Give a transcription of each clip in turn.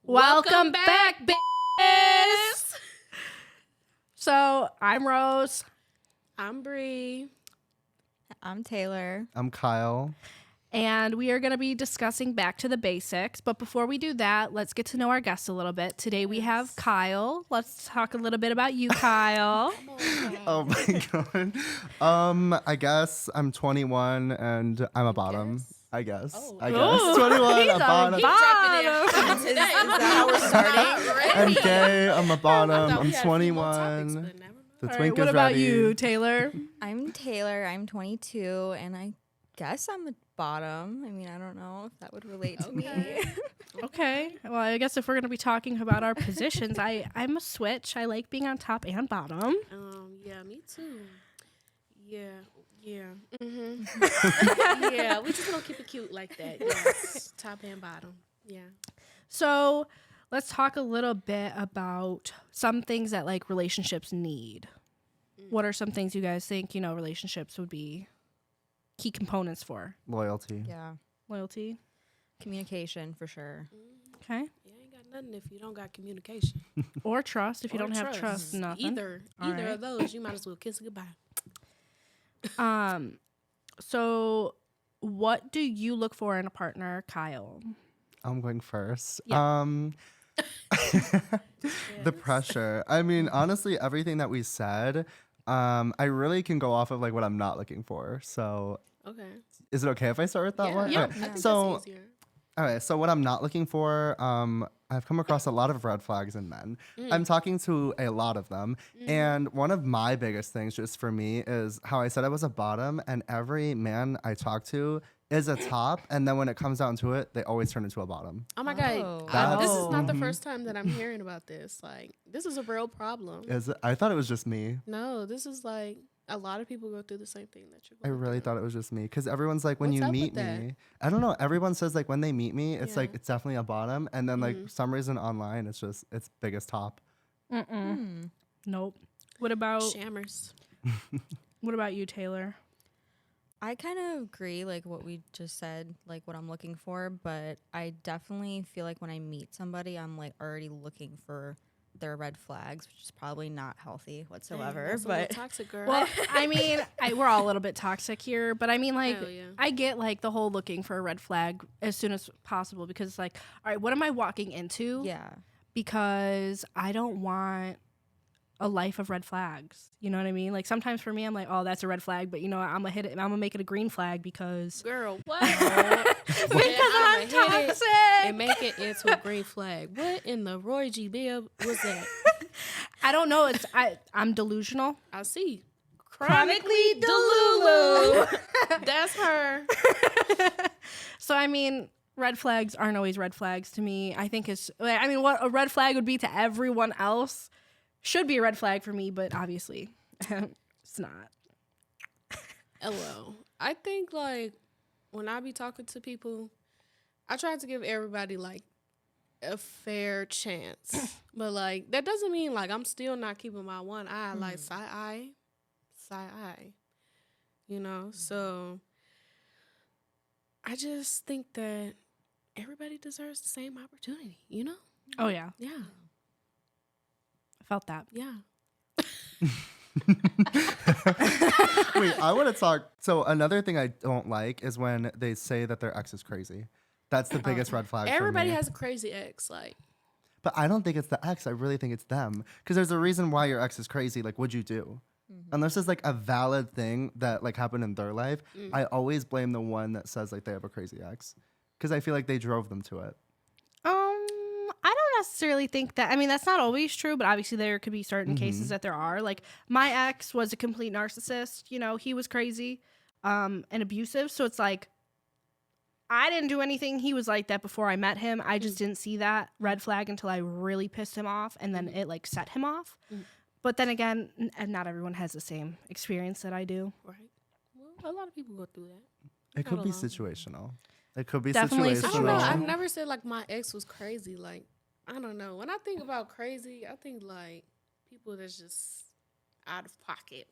Welcome back, bitches! So, I'm Rose. I'm Bree. I'm Taylor. I'm Kyle. And we are going to be discussing back to the basics. But before we do that, let's get to know our guests a little bit. Today we have Kyle. Let's talk a little bit about you, Kyle. Oh my god. I guess I'm 21 and I'm a bottom. I guess. Oh. I guess. Ooh. 21, He's a a bottom. bottom. Is that how we're starting? I'm gay. I'm a bottom. thought we I'm had a few more topics, 21. but never mind. The All right, twink what is about ready. you, Taylor? I'm Taylor. I'm 22, and I guess I'm a bottom. I mean, I don't know if that would relate to me. Okay. Well, I guess if we're going to be talking about our positions, I'm a switch. I like being on top and bottom. Yeah, me too. Yeah. Mm-hmm. Yeah, we just gonna keep it cute like that. Yes, top and bottom. Yeah. So, let's talk a little bit about some things that like relationships need. What are some things you guys think, relationships would be key components for? Loyalty. Yeah. Loyalty. Communication for sure. Okay. You ain't got nothing if you don't got communication. Or trust. If you Or don't have trust, nothing. Either All right. of those, you might as well kiss it goodbye. So what do you look for in a partner, Kyle? I'm going first. Yeah. The pressure. I mean, honestly, everything that we said, I really can go off of like what I'm not looking for. So Okay. is it okay if I start with that one? Yeah. All right. I think So that's easier. all right, so what I'm not looking for, I've come across a lot of red flags in men. I'm talking to a lot of them. And one of my biggest things just for me is how I said I was a bottom, and every man I talk to is a top. And then when it comes down to it, they always turn into a bottom. Oh my God. Oh. This is not the Mhm. first time that I'm hearing about this. Like, this is a real problem. Is it? I thought it was just me. No, this is like a lot of people go through the same thing that you're I going really through. thought it was just me. Because everyone's like, when What's you up with meet that? me, I don't know. Everyone says like when they meet me, it's Yeah. like, it's definitely a bottom. And then like for some reason online, it's biggest top. Nope. What about Shammers. you, Taylor? I kind of agree, like what we just said, like what I'm looking for, but I definitely feel like when I meet somebody, I'm like already looking for their red flags, which is probably not healthy whatsoever. That's a little But toxic girl. Well, I mean, we're all a little bit toxic here, but I mean, like, Hell yeah. I get like the whole looking for a red flag as soon as possible because, it's like, all right, what am I walking into? yeah, Because I don't want a life of red flags. You know what I mean? Like sometimes for me, I'm like, oh, that's a red flag, but I'm gonna hit it and I'm gonna make it a green flag because Girl, what? because I'm toxic. And make it into a green flag. What in the Roy G. Bibb was that? I don't know. I'm delusional. I see. Chronically Delulu. That's her. So I mean, red flags aren't always red flags to me. I think what a red flag would be to everyone else should be a red flag for me, but obviously it's not. Hello. I think like when I be talking to people, I try to give everybody like a fair chance. But like that doesn't mean like I'm still not keeping my one eye, like side eye. So I just think that everybody deserves the same opportunity, Oh yeah, Yeah. I felt that. Yeah. Wait, I want to talk. So another thing I don't like is when they say that their ex is crazy. That's the biggest red flag Everybody for me. has a crazy ex, like But I don't think it's the ex. I really think it's them. Because there's a reason why your ex is crazy. Like, what'd you do? Unless it's like a valid thing that like happened in their life, I always blame the one that says like they have a crazy ex. Because I feel like they drove them to it. I don't necessarily think that. I mean, that's not always true, but obviously there could be certain cases that there are. Like my ex was a complete narcissist. He was crazy, and abusive. So it's like I didn't do anything. He was like that before I met him. I just didn't see that red flag until I really pissed him off, and then it like set him off. But then again, and not everyone has the same experience that I do. right. Well, a lot of people go through that. It could be alone. situational. It could be Definitely I don't know. situational. I've never said like my ex was crazy. Like, I don't know. When I think about crazy, I think like people that's just out of pocket,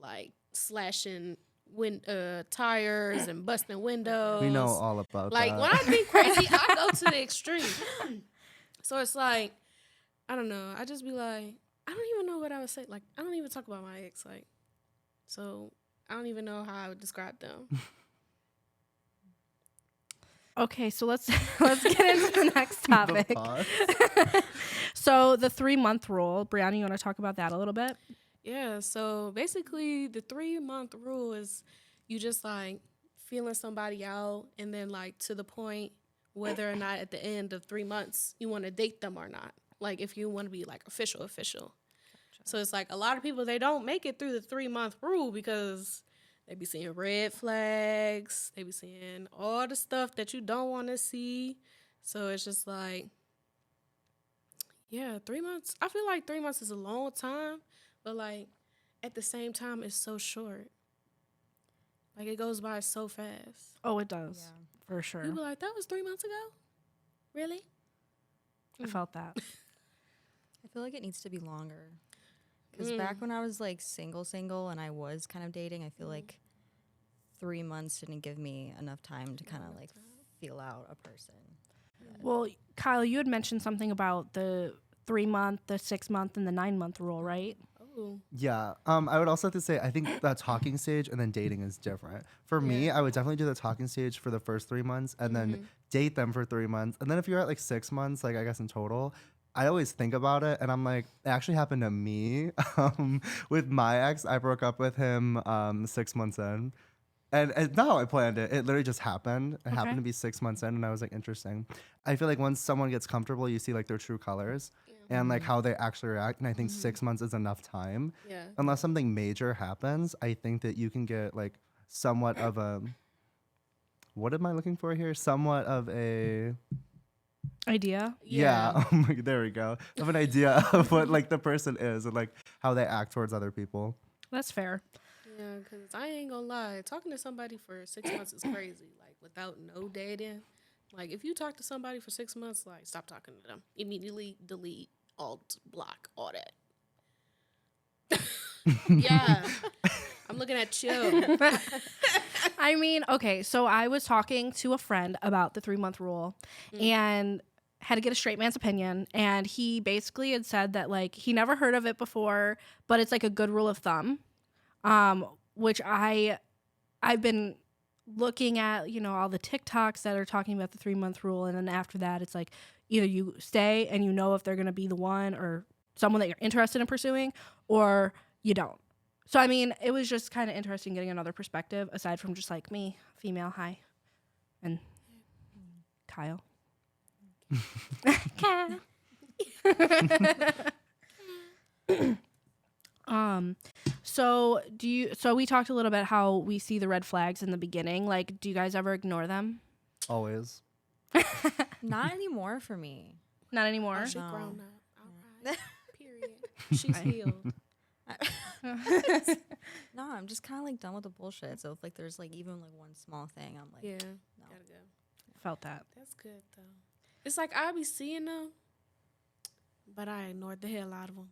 like slashing tires and busting windows. We know all about Like that. when I think crazy, I go to the extreme. So it's like, I don't know. I just be like, I don't even know what I would say. Like, I don't even talk about my ex. Like, so I don't even know how I would describe them. Okay, so let's get into the next topic. The pause. So the 3-month rule, Brianna, you want to talk about that a little bit? Yeah. So basically, the 3-month rule is you just like feeling somebody out, and then like to the point whether or not at the end of 3 months you want to date them or not. Like if you want to be like official. So it's like a lot of people, they don't make it through the 3-month rule because they be seeing red flags. They be seeing all the stuff that you don't want to see. So it's just like, yeah, 3 months. I feel like 3 months is a long time, but like at the same time, it's so short. Like it goes by so fast. Oh, it does. Yeah. For sure. You be like, that was 3 months ago? Really? I felt that. I feel like it needs to be longer. Because back when I was like single and I was kind of dating, I feel like 3 months didn't give me enough time to kind of like feel out a person. Well, Kyle, you had mentioned something about the 3-month, the 6-month, and the 9-month rule, right? Oh. Yeah. I would also have to say I think that talking stage and then dating is different. For me, I would definitely do the talking stage for the first 3 months and then date them for 3 months. And then if you're at like 6 months, like I guess in total, I always think about it and I'm like, it actually happened to me. With my ex, I broke up with him 6 months in. And it's not how I planned it. It literally just happened. It happened to be 6 months in, and I was like, interesting. I feel like once someone gets comfortable, you see like their true colors and like how they actually react. And I think 6 months is enough time. Yeah. Unless something major happens, I think that you can get like somewhat of a. What am I looking for here? Somewhat of a. Idea. Yeah. Oh my, there we go. Of an idea of what like the person is and like how they act towards other people. That's fair. Yeah, because I ain't gonna lie. Talking to somebody for 6 months is crazy. Like, without no dating. Like, if you talk to somebody for 6 months, like, stop talking to them. Immediately delete, alt, block, all that. Yeah. I'm looking at you. I mean, okay, so I was talking to a friend about the 3-month rule and had to get a straight man's opinion. And he basically had said that, like, he never heard of it before, but it's like a good rule of thumb, which I've been looking at, you know, all the TikToks that are talking about the 3-month rule. And then after that, it's like either you stay and you know if they're going to be the one or someone that you're interested in pursuing, or you don't. So, I mean, it was just kind of interesting getting another perspective aside from just like me, female, hi, and Kyle. Kyle. So we talked a little bit how we see the red flags in the beginning. Like, do you guys ever ignore them? Always. Not anymore for me. Not anymore. She No. grown up. All right. Period. She's healed. No, I'm just kind of like done with the bullshit. So if like there's like even like one small thing, I'm like, Yeah. no. Gotta go. Felt that. That's good, though. It's like I be seeing them, but I ignored the hell out of them.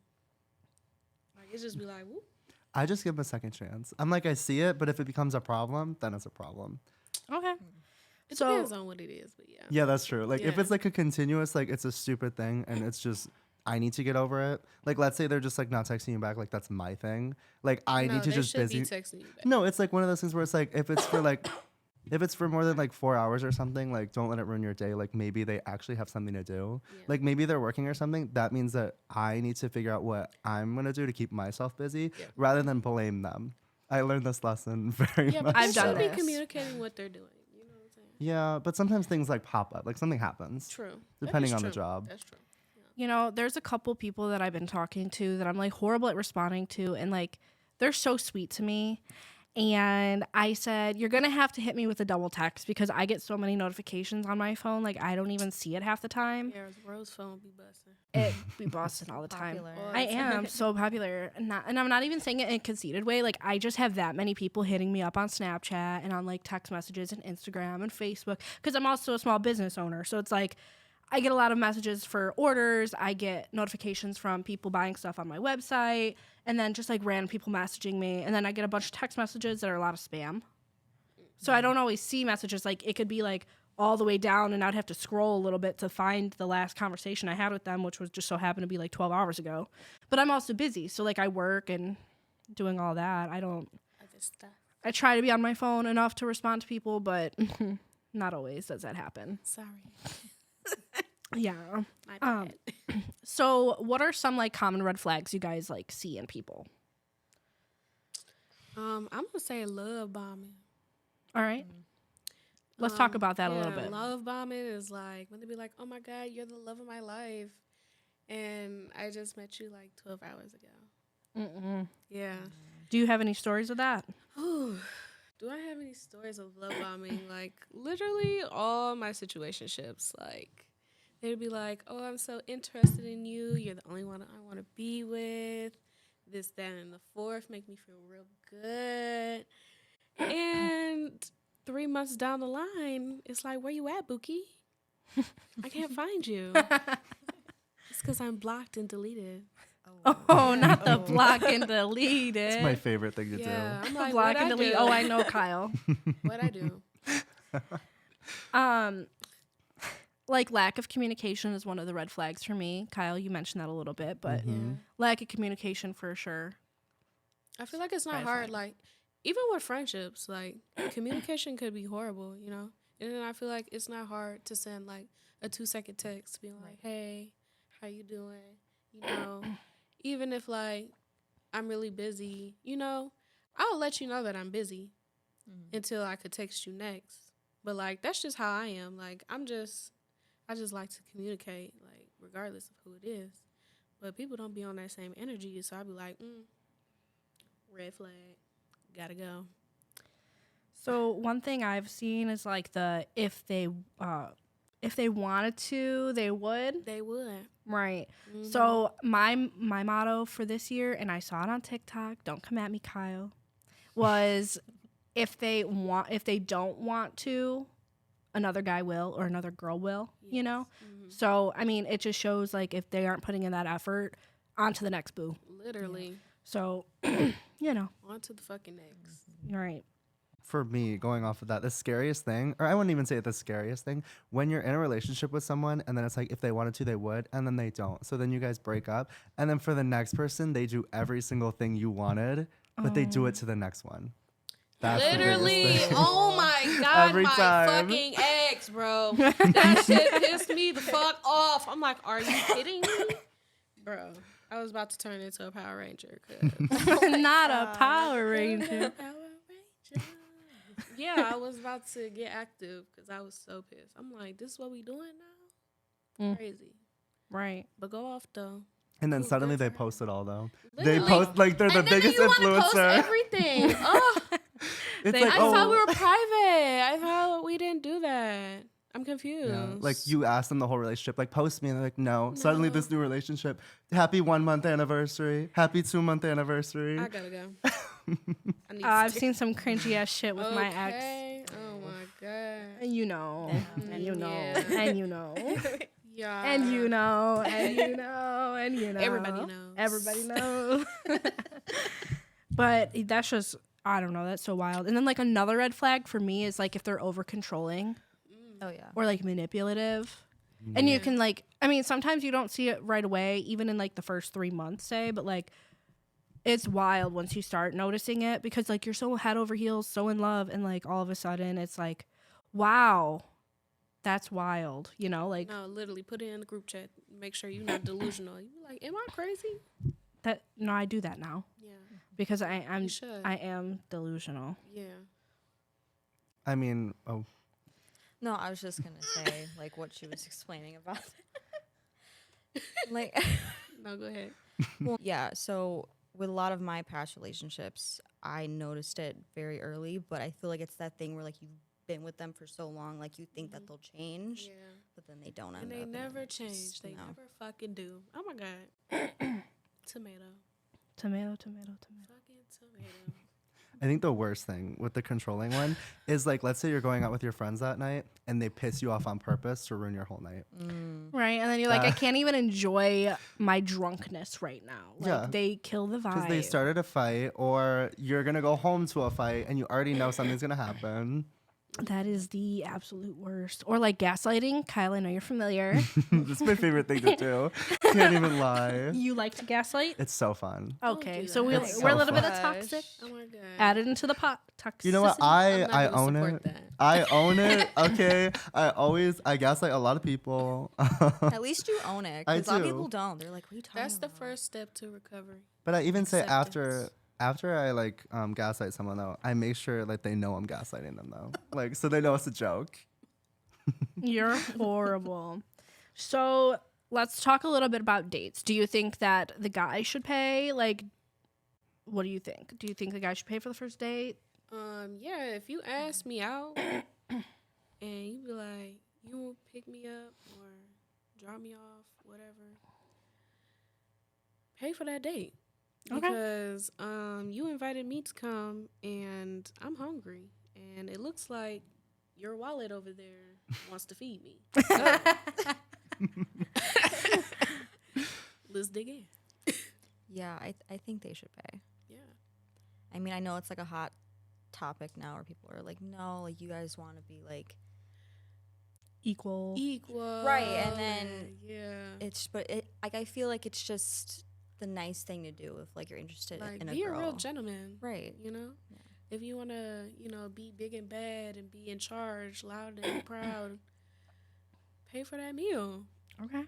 Like, it just be like, whoop. I just give them a second chance. I'm like, I see it, but if it becomes a problem, then it's a problem. Okay. It So- depends on what it is, but yeah. Yeah, that's true. Like if Yeah. it's like a continuous, like it's a stupid thing and it's just I need to get over it. Like let's say they're just like not texting you back, like that's my thing. Like I No, need to they just should busy. be texting you back. No, it's like one of those things where it's like if it's for like if it's for more than like 4 hours or something, like don't let it ruin your day. Like maybe they actually have something to do. Yeah. Like maybe they're working or something. That means that I need to figure out what I'm gonna do to keep myself busy Yeah. rather than blame them. I learned this lesson very Yeah, much. but I've they done should be this. communicating what they're doing. You know what I'm saying? Yeah, but sometimes things like pop up. Like something happens. True. That Depending is on the true. job. That's true. You know, there's a couple people that I've been talking to that I'm like horrible at responding to, and like they're so sweet to me. And I said, you're going to have to hit me with a double text because I get so many notifications on my phone. Like, I don't even see it half the time. Yeah, Rose phone be busting. It be busting all the time. Popular. I am so popular. And I'm not even saying it in a conceited way. Like, I just have that many people hitting me up on Snapchat and on like text messages and Instagram and Facebook because I'm also a small business owner. So it's like, I get a lot of messages for orders. I get notifications from people buying stuff on my website, and then just like random people messaging me. And then I get a bunch of text messages that are a lot of spam. So I don't always see messages. Like it could be like all the way down, and I'd have to scroll a little bit to find the last conversation I had with them, which was just so happened to be like 12 hours ago. But I'm also busy. So like I work and doing all that. Other stuff. I try to be on my phone enough to respond to people, but not always does that happen. Sorry. Yeah. My bad. So what are some like common red flags you guys like see in people? I'm gonna say love bombing. All right. Let's talk about that a little bit. Love bombing is like when they be like, "Oh my God, you're the love of my life," and I just met you like 12 hours ago. Yeah. Do you have any stories of that? Ooh, do I have any stories of love bombing? Like literally all my situationships. Like they'd be like, "Oh, I'm so interested in you. You're the only one I want to be with." This, that, and the fourth make me feel real good. And 3 months down the line, it's like, where you at, Bookie? I can't find you. It's because I'm blocked and deleted. Oh, not the block and delete it. It's my favorite thing to Yeah, do. I'm like, Block what and I delete. do? Oh, I know, Kyle. What I do? Like lack of communication is one of the red flags for me. Kyle, you mentioned that a little bit, but Yeah. lack of communication for sure. I feel like it's not Red hard. flag. Like, even with friendships, like, communication could be horrible, you know? And then I feel like it's not hard to send, like, a 2-second text being like, hey, how you doing? You know, even if, like, I'm really busy, you know, I'll let you know that I'm busy until I could text you next. But, like, that's just how I am. Like, I just like to communicate, like, regardless of who it is. But people don't be on that same energy, so I'll be like, red flag, gotta go. So one thing I've seen is like the if they wanted to, they would. They would. Right. So my motto for this year, and I saw it on TikTok, don't come at me, Kyle, was if they don't want to, another guy will or another girl will, you know? So, I mean, it just shows like if they aren't putting in that effort, on to the next boo. Literally. So, you know, On to the fucking next. you're right. For me, going off of that, the scariest thing, or I wouldn't even say it the scariest thing, when you're in a relationship with someone and then it's like if they wanted to, they would, and then they don't. So then you guys break up, and then for the next person, they do every single thing you wanted, but they do it to the next one. That's the biggest Literally. thing. Oh my God, Every my time. fucking ex, bro. That shit pissed me the fuck off. I'm like, are you kidding me? Bro, I was about to turn into a Power Ranger. Not a Power Ranger. Power Ranger. Yeah, I was about to get active because I was so pissed. I'm like, this is what we doing now? Crazy. Right. But go off, though. And then Ooh, suddenly good they for post it all though. Literally. They post like they're the And then biggest you wanna post influencer. everything. Oh, It's They- like, I oh, thought we were private. I thought we didn't do that. I'm confused. yeah. Like you ask them the whole relationship, like post me, and they're like, no. Suddenly this new relationship, happy 1 month anniversary, happy 2 month anniversary. I gotta go. I need I've to- seen some cringy ass shit with my ex. Okay. Oh my god. And you know. And you know. Yeah. And you know. Yeah. And you know. And you know. And you know. Everybody knows. Everybody knows. But that's just, I don't know. That's so wild. And then like another red flag for me is like if they're over controlling Oh yeah. or like manipulative. And you can like, I mean, sometimes you don't see it right away, even in like the first 3 months, say, but like it's wild once you start noticing it because like you're so head over heels, so in love, and like all of a sudden it's like, wow, that's wild, you know? Like No, literally put it in the group chat. Make sure you're not delusional. You be like, am I crazy? that. No, I do that now Yeah. because I'm You should. I am delusional. Yeah. I mean, oh, No, I was just gonna say like what she was explaining about. Like, No, go ahead. well, yeah. So with a lot of my past relationships, I noticed it very early, but I feel like it's that thing where like you've been with them for so long, like you think that they'll change, Yeah. but then they don't. And end they up, never it's change. just- They no. never fucking do. Oh my god. Tomato. Tomato, tomato, tomato. Fucking tomato. I think the worst thing with the controlling one is like, let's say you're going out with your friends that night and they piss you off on purpose to ruin your whole night. Right. And then you're like, I can't even enjoy my drunkenness right now. Like, Yeah. they kill the vibe. Because they started a fight, or you're going to go home to a fight and you already know something's going to happen. That is the absolute worst. Or like gaslighting. Kyle, I know you're familiar. That's my favorite thing to do. Can't even lie. You like to gaslight? It's so fun. Okay, do so that. we're, It's we're a so little bit of fun. toxic. Oh my god. Added into the pot. Toxicity. You know what? I'm not I gonna own support it. that. I own it. Okay. I gaslight a lot of people. At least you own it. I Because a lot of do. people don't. They're like, what are you talking That's the about? first step to recovery. But I even say Acceptance. after I like gaslight someone though, I make sure like they know I'm gaslighting them though. Like so they know it's a joke. You're horrible. So let's talk a little bit about dates. Do you think that the guy should pay? Like, what do you think? Do you think the guy should pay for the first date? Yeah, if you ask me out and you be like, you will pick me up or drop me off, whatever, pay for that date. Okay. Because you invited me to come and I'm hungry and it looks like your wallet over there wants to feed me. So let's dig in. Yeah, I think they should pay. Yeah. I mean, I know it's like a hot topic now where people are like, no, like you guys want to be like, Equal. Equal. Right, and then yeah. but like I feel like it's just the nice thing to do if like you're interested Like in a be girl. a real gentleman. Right. You know? Yeah. If you wanna, be big and bad and be in charge, loud and proud, pay for that meal. Okay.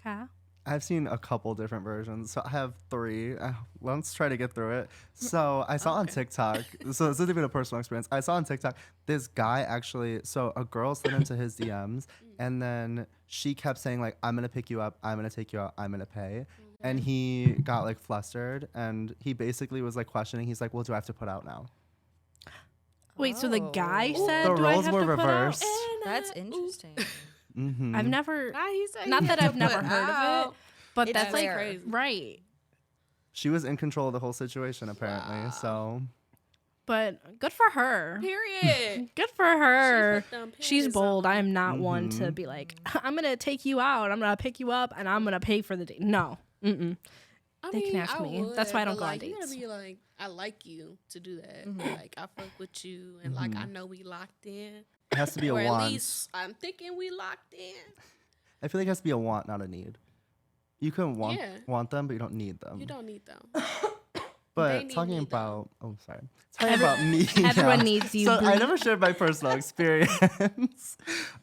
Kyle? I've seen a couple different versions. So I have 3. Let's try to get through it. So I saw on Okay. TikTok. So this isn't even a personal experience. I saw on TikTok this guy actually. So a girl slid into his DMs, and then she kept saying like, "I'm gonna pick you up. I'm gonna take you out. I'm gonna pay." And he got like flustered, and he basically was like questioning. He's like, "Well, do I have to put out now?" Wait, so the guy Oh. said, The do I roles have were to put out? reversed. That's interesting. Mm-hmm. I've never, Nah, he said not he that had I've to never put heard of out. it, but It's that's like, rare. crazy. right. She was in control of the whole situation apparently. Wow. So But good for her. Period. Good for her. She put them She's panties bold. on. I am not one to Mhm. be like, I'm going to take you out. I'm going to pick you up and I'm going to pay for the date. No. Mm-mm. I They can mean, ask I me. would, That's why I don't but, go on like, You dates. gotta be like, I like you to do that. Mhm. Like, I fuck with you, and like, I know we locked in. it has to be a or at want. least I'm thinking we locked in. I feel like it has to be a want, not a need. You can want Yeah. want them, but you don't need them. You don't need them. But They need talking me, though. about talking about me. Everyone yeah. needs you. So I boo. never shared my personal experience.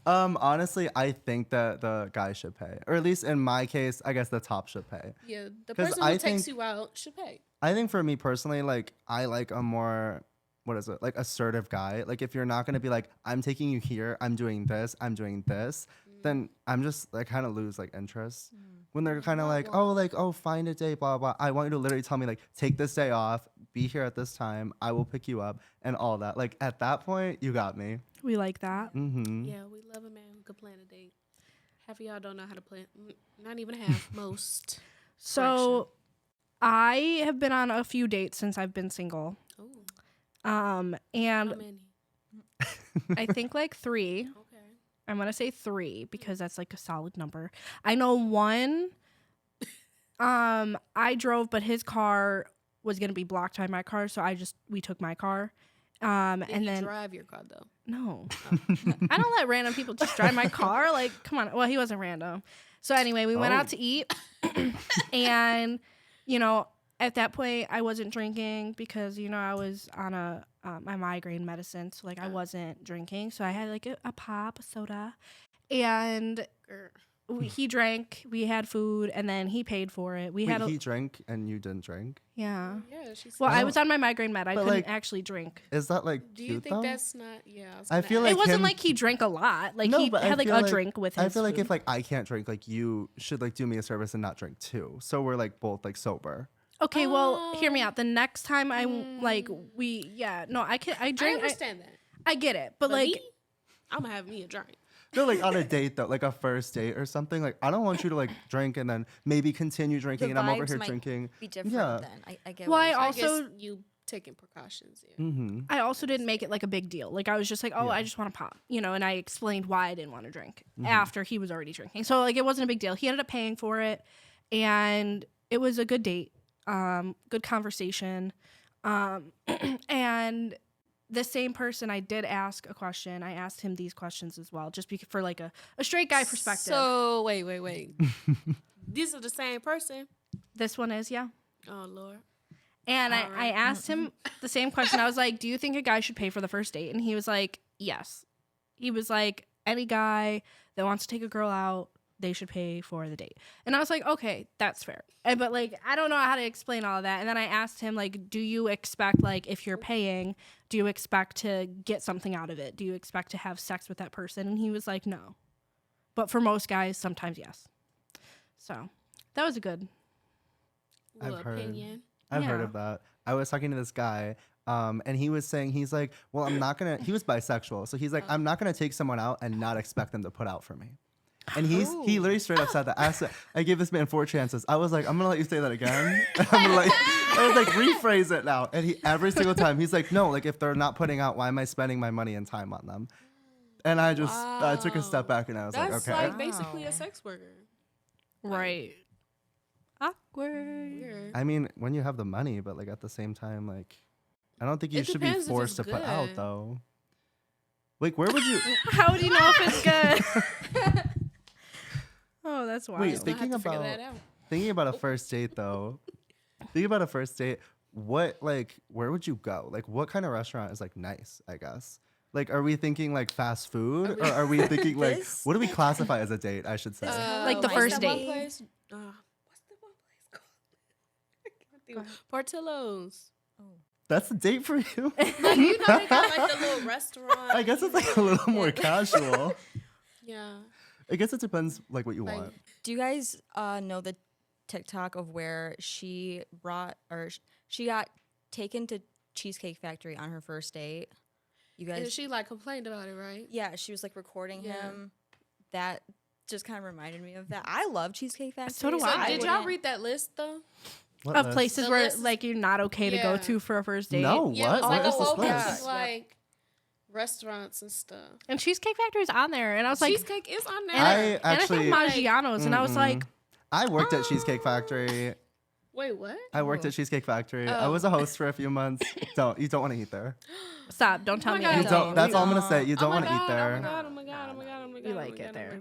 Honestly, I think that the guy should pay, or at least in my case, I guess the top should pay. Yeah, the 'Cause person I who takes think- you out should pay. I think for me personally, like I like a more like assertive guy. Like if you're not gonna be like, I'm taking you here, I'm doing this, then I'm just like kind of lose like interest. When they're kind of like, oh, find a day, blah, blah. I want you to literally tell me like, take this day off, be here at this time, I will pick you up, and all that. Like at that point, you got me. We like that. Mm-hmm. Yeah, we love a man who can plan a date. Half of y'all don't know how to plan. Not even half. Most. So I have been on a few dates since I've been single. Oh, And how many? I think like 3. Okay. I'm going to say 3 because that's like a solid number. I know one I drove, but his car was going to be blocked by my car, so we took my car. Did And he then drive your car though? no. I don't let random people just drive my car. Like, come on. Well, he wasn't random. So anyway, we went Oh. out to eat and at that point I wasn't drinking because I was on my migraine medicine, so like I wasn't drinking. So I had like a pop, a soda, and Girl. he drank, we had food, and then he paid for it. We had he drank and you didn't drink. yeah. Yeah, she said. Well, I Oh. was on my migraine med. I But, couldn't like, actually drink. Is that like Do you cute think though? that's not? Yeah. was I gonna feel ask. like It wasn't him- like he drank a lot. Like No, he but I had like feel a like- drink with his I feel like food. if like I can't drink, like you should like do me a service and not drink too. So we're like both like sober. Okay, well, hear me out. The next time I I I drink. understand that. I get it, but But like, me, I'm gonna have me a drink. No, like on a date though, like a first date or something. Like I don't want you to like drink and then maybe continue drinking, and I'm over vibes here might drinking. Be different Yeah. then. I get Well, what I you're I saying. also- guess you taking precautions. Yeah. Mm-hmm. I also didn't make it like a big deal. Like I was just like, oh, Yeah. I just want to pop, you know, and I explained why I didn't want to drink Mhm. after he was already drinking. So like it wasn't a big deal. He ended up paying for it, and it was a good date, good conversation, and the same person I did ask a question. I asked him these questions as well, just for like a straight guy perspective. So wait. These are the same person. This one is, yeah. Oh Lord. And I Alright. asked him the same question. I was like, do you think a guy should pay for the first date? And he was like, yes. He was like, any guy that wants to take a girl out, they should pay for the date. And I was like, okay, that's fair. But like, I don't know how to explain all of that. And then I asked him, like, do you expect, like, if you're paying, do you expect to get something out of it? Do you expect to have sex with that person? And he was like, no. But for most guys, sometimes yes. So that was a good. I've Little heard. opinion. I've heard Yeah. of that. I was talking to this guy, and he was saying, he's like, well, I'm not gonna. He was bisexual, so he's like, I'm not gonna take someone out and not expect them to put out for me. And he literally straight up said that. I gave this man 4 chances. I was like, I'm gonna let you say that again. I was like, rephrase it now. And he every single time he's like, no, like if they're not putting out, why am I spending my money and time on them? And I just I took a step back and I was That's like, okay. like basically a Wow. sex worker. Right. Awkward. Weird. I mean, when you have the money, but like at the same time, like I don't think you It should be depends if forced to it's put out good. though. Like, where would you? How do you know if it's good? Oh, that's wild. Wait, Just gonna have thinking to figure about that out. thinking about a first date though. Thinking about a first date, what like where would you go? Like, what kind of restaurant is like nice? I guess. Like, are we thinking like fast food, or are we thinking like This- what do we classify as a date? I should say. Like the what's first that one date. place? What's the one place called? Portillo's. That's a date for you. Like, you know, they got like the little restaurant. I guess it's like a little more casual. Yeah. I guess it depends like what you Like, want. Do you guys know the TikTok of where she she got taken to Cheesecake Factory on her first date? You and guys, she like complained about it, right? yeah, she was like recording Yeah. him. That just kind of reminded me of that. I love Cheesecake Factory. So do So I. did y'all wouldn't- read that list though? What Of list? places The where list is- like you're not okay to go Yeah. to for a first date. No, Yeah, what? it was like What a is this whole bunch list? of like restaurants and stuff. And Cheesecake Factory's on there, and I was like, Cheesecake is on there. and I and I actually- think Maggiano's, and I was like, I worked at Cheesecake Factory. Wait, what? I worked at Cheesecake Factory. I Oh. was a host for a few months. You don't want to eat there. stop, don't tell Oh me. my I You God. don't. That's all I'm gonna No. say. You Oh don't my want to eat God, there. Oh my god! Oh my god! Oh my god! Oh my god! We oh my like god, it there.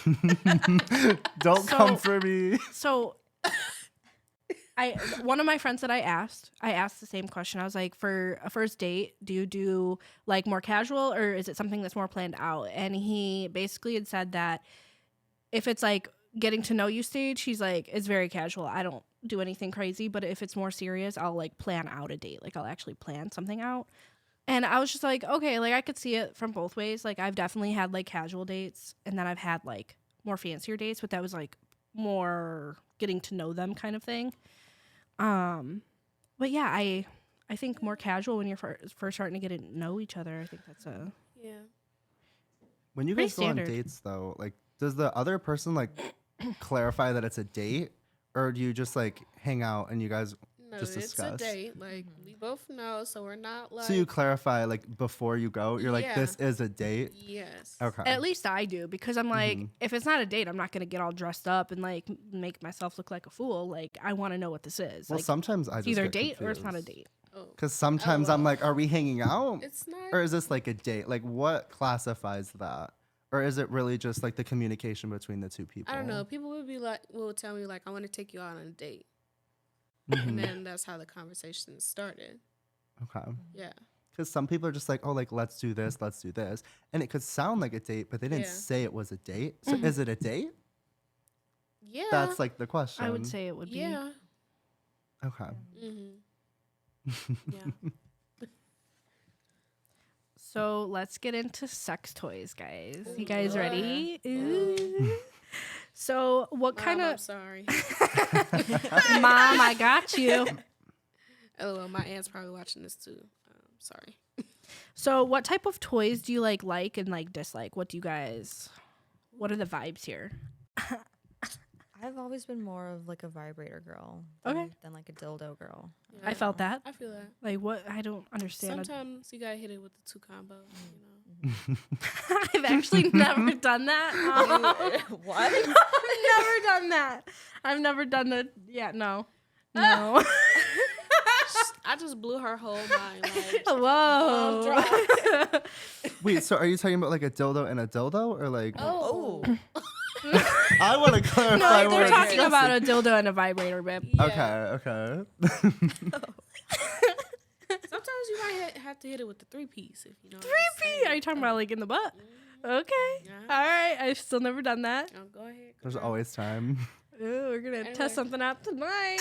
Oh my god. Don't So- come for me. So, one of my friends that I asked the same question. I was like, for a first date, do you do like more casual, or is it something that's more planned out? And he basically had said that if it's like getting to know you stage, he's like, it's very casual. I don't do anything crazy, but if it's more serious, I'll like plan out a date. Like I'll actually plan something out. And I was just like, okay, like I could see it from both ways. Like I've definitely had like casual dates, and then I've had like more fancier dates, but that was like more getting to know them kind of thing. But yeah, I think more casual when you're first starting to get to know each other. I think that's a Yeah. When you Pretty guys go on standard. dates, though, like, does the other person like clarify that it's a date, or do you just like hang out and you guys? No, Just it's discuss. a date. Like we both know, so we're not like. So you clarify like before you go. You're like, Yeah. this is a date. Yes. Okay. at least I do, because I'm like, Mhm. if it's not a date, I'm not gonna get all dressed up and like make myself look like a fool. Like I want to know what this is. Well, like sometimes I it's just either a get date or it's not a confused. date. Oh, Because sometimes I'm well. like, are we hanging out? it's not. Or is this like a date? Like, what classifies that? Or is it really just like the communication between the two people? I don't know. People would be like, will tell me like, I want to take you out on a date, Mhm. and then that's how the conversation started. Okay. Yeah. Because some people are just like, oh, like, let's do this, let's do this. And it could sound like a date, but they didn't Yeah. say it was a date. So Mhm. is it a date? Yeah. That's like the question. I would say it would be. Yeah. Okay. Mm-hmm. Yeah. So let's get into sex toys, guys. You Ooh, guys Lord. ready? Ooh. So what kind Mom, I'm of sorry. Mom, I got you. LOL, my aunt's probably watching this too. Sorry. So what type of toys do you like and like dislike? What do you guys what are the vibes here? I I've always been more of like a vibrator girl. Okay. Than like a dildo girl. Yeah. I felt that. I feel that. Like what? I don't understand. Sometimes you gotta hit it with the 2 combo. You know. I've actually never done that. What? I've never done that. I've never done it. Yeah, no. No. I just blew her whole mind. Like, Whoa. Wait, so are you talking about like a dildo and a dildo, or like? oh. I want to clarify. No, what they're we're talking about a discussing. dildo and a vibrator, babe. Yeah. Okay. Sometimes you might have to hit it with the 3-piece if you know. 3P. Are you talking about like in the butt? Okay. Yeah. All right. I've still never done that. Oh, go ahead. There's girl. always time. Ooh, we're gonna Anyway. test something out tonight.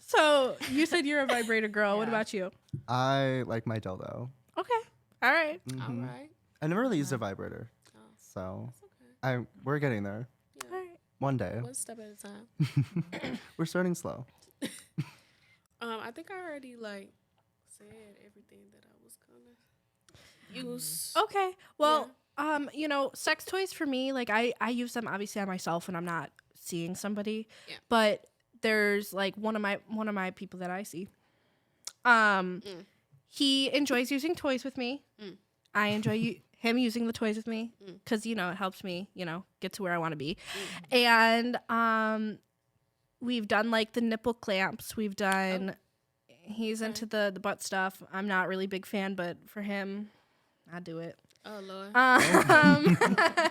So you said you're a vibrator girl. What Yeah. about you? I like my dildo. Okay. All right. All Mhm. right. I never really used a vibrator, Oh, so that's okay. we're getting there. Yeah. All right. One day. One step at a time. We're starting slow. I think I already like said everything that I was gonna use. Okay. Well, you know, sex toys for me, like I use them obviously on myself when I'm not seeing somebody. Yeah. But there's like one of my people that I see. He enjoys using toys with me. Mm. I enjoy him using the toys with me Mm. because you know it helps me, you know, get to where I want to be. And we've done like the nipple clamps. We've done. He's Okay. into the butt stuff. I'm not really a big fan, but for him, I do it. Oh Lord. And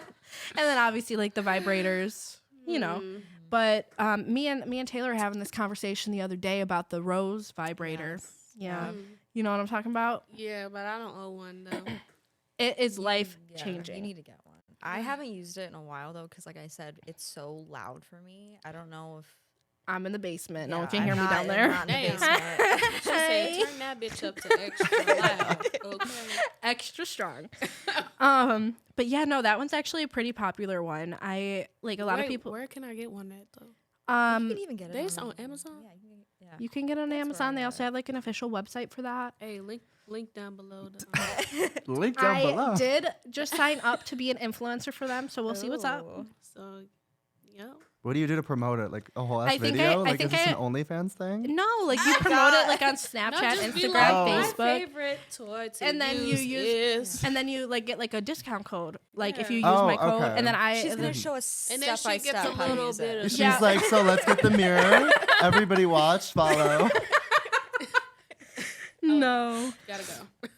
then obviously like the vibrators, you know. Mm. But me and Taylor were having this conversation the other day about the Rose vibrator. Yeah, Mm. you know what I'm talking about. Yeah, but I don't own one though. It is life Yeah, changing. You need to get one. I haven't used it in a while though, because like I said, it's so loud for me. I don't know if I'm in the basement. No yeah, one can I'm hear me not- down I'm there. not in the Damn. basement. She said, turn that bitch up to extra loud. Okay. Extra strong. But yeah, no, that one's actually a pretty popular one. I like a lot of Wait, people. Where can I get one at though? You can even get it. There's on Amazon? Yeah, you can get, yeah. You can get it on where Amazon. They I also got have like an official website for that. Hey, link down below. The, Link down I below. did just sign up to be an influencer for them, so we'll see what's up. Ooh. so, yep. What do you do to promote it? Like a whole ass I think video? I Like think is this I- an OnlyFans thing? No, like you promote it like on Snapchat, just be Instagram, like, Oh. my Facebook, favorite toy to And then you use use- is. and then you like get like a discount code. Like if you use Yeah. Oh, my code, okay. and then I She's and gonna then- show us And then step by she gets step a how to little use bit it. of- She's Yeah. like, so let's get the mirror. Everybody watch, follow. no. Gotta go.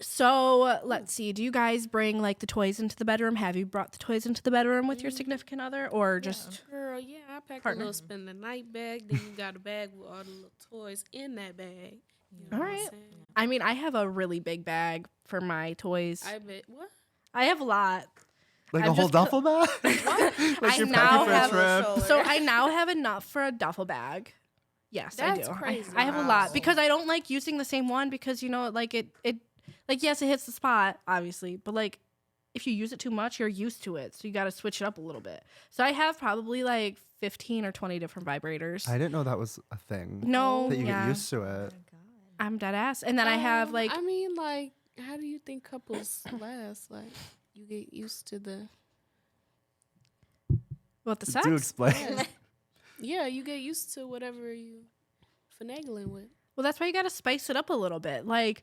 So let's see. Do you guys bring like the toys into the bedroom? Have you brought the toys into the bedroom with your significant other, or just? Girl, yeah, I packed Partner. a little spend the night bag. Then you got a bag with all the little toys in that bag. You know All what I'm right. saying? I mean, I have a really big bag for my toys. I bet. What? I have a lot. Like I'm a whole just co- duffel bag? like I you're now packing for a have- trip? So I now have enough for a duffel bag. Yes, That's I do. crazy. I have a Wow. lot because I don't like using the same one because you know, like it, like yes, it hits the spot obviously, but like if you use it too much, you're used to it, so you got to switch it up a little bit. So I have probably like 15 or 20 different vibrators. I didn't know that was a thing. No, That you yeah, get used to Oh my it. God. I'm dead ass, and then I have like I mean, like, how do you think couples last? Like, you get used to the. what the sex. Do explain. Yeah, you get used to whatever you finagling with. Well, that's why you got to spice it up a little bit, like.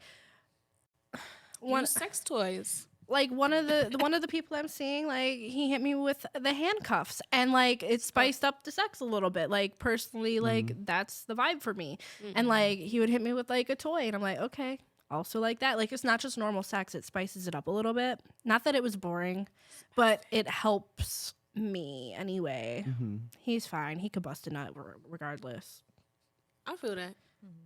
One Use sex toys. like one of the people I'm seeing, like he hit me with the handcuffs and like it spiced up the sex a little bit. Like personally, like that's the vibe for me. And like he would hit me with like a toy and I'm like, okay, also like that. Like it's not just normal sex, it spices it up a little bit. Not that it was boring, but it helps me anyway. Mhm. He's fine. He could bust a nut regardless. I feel that.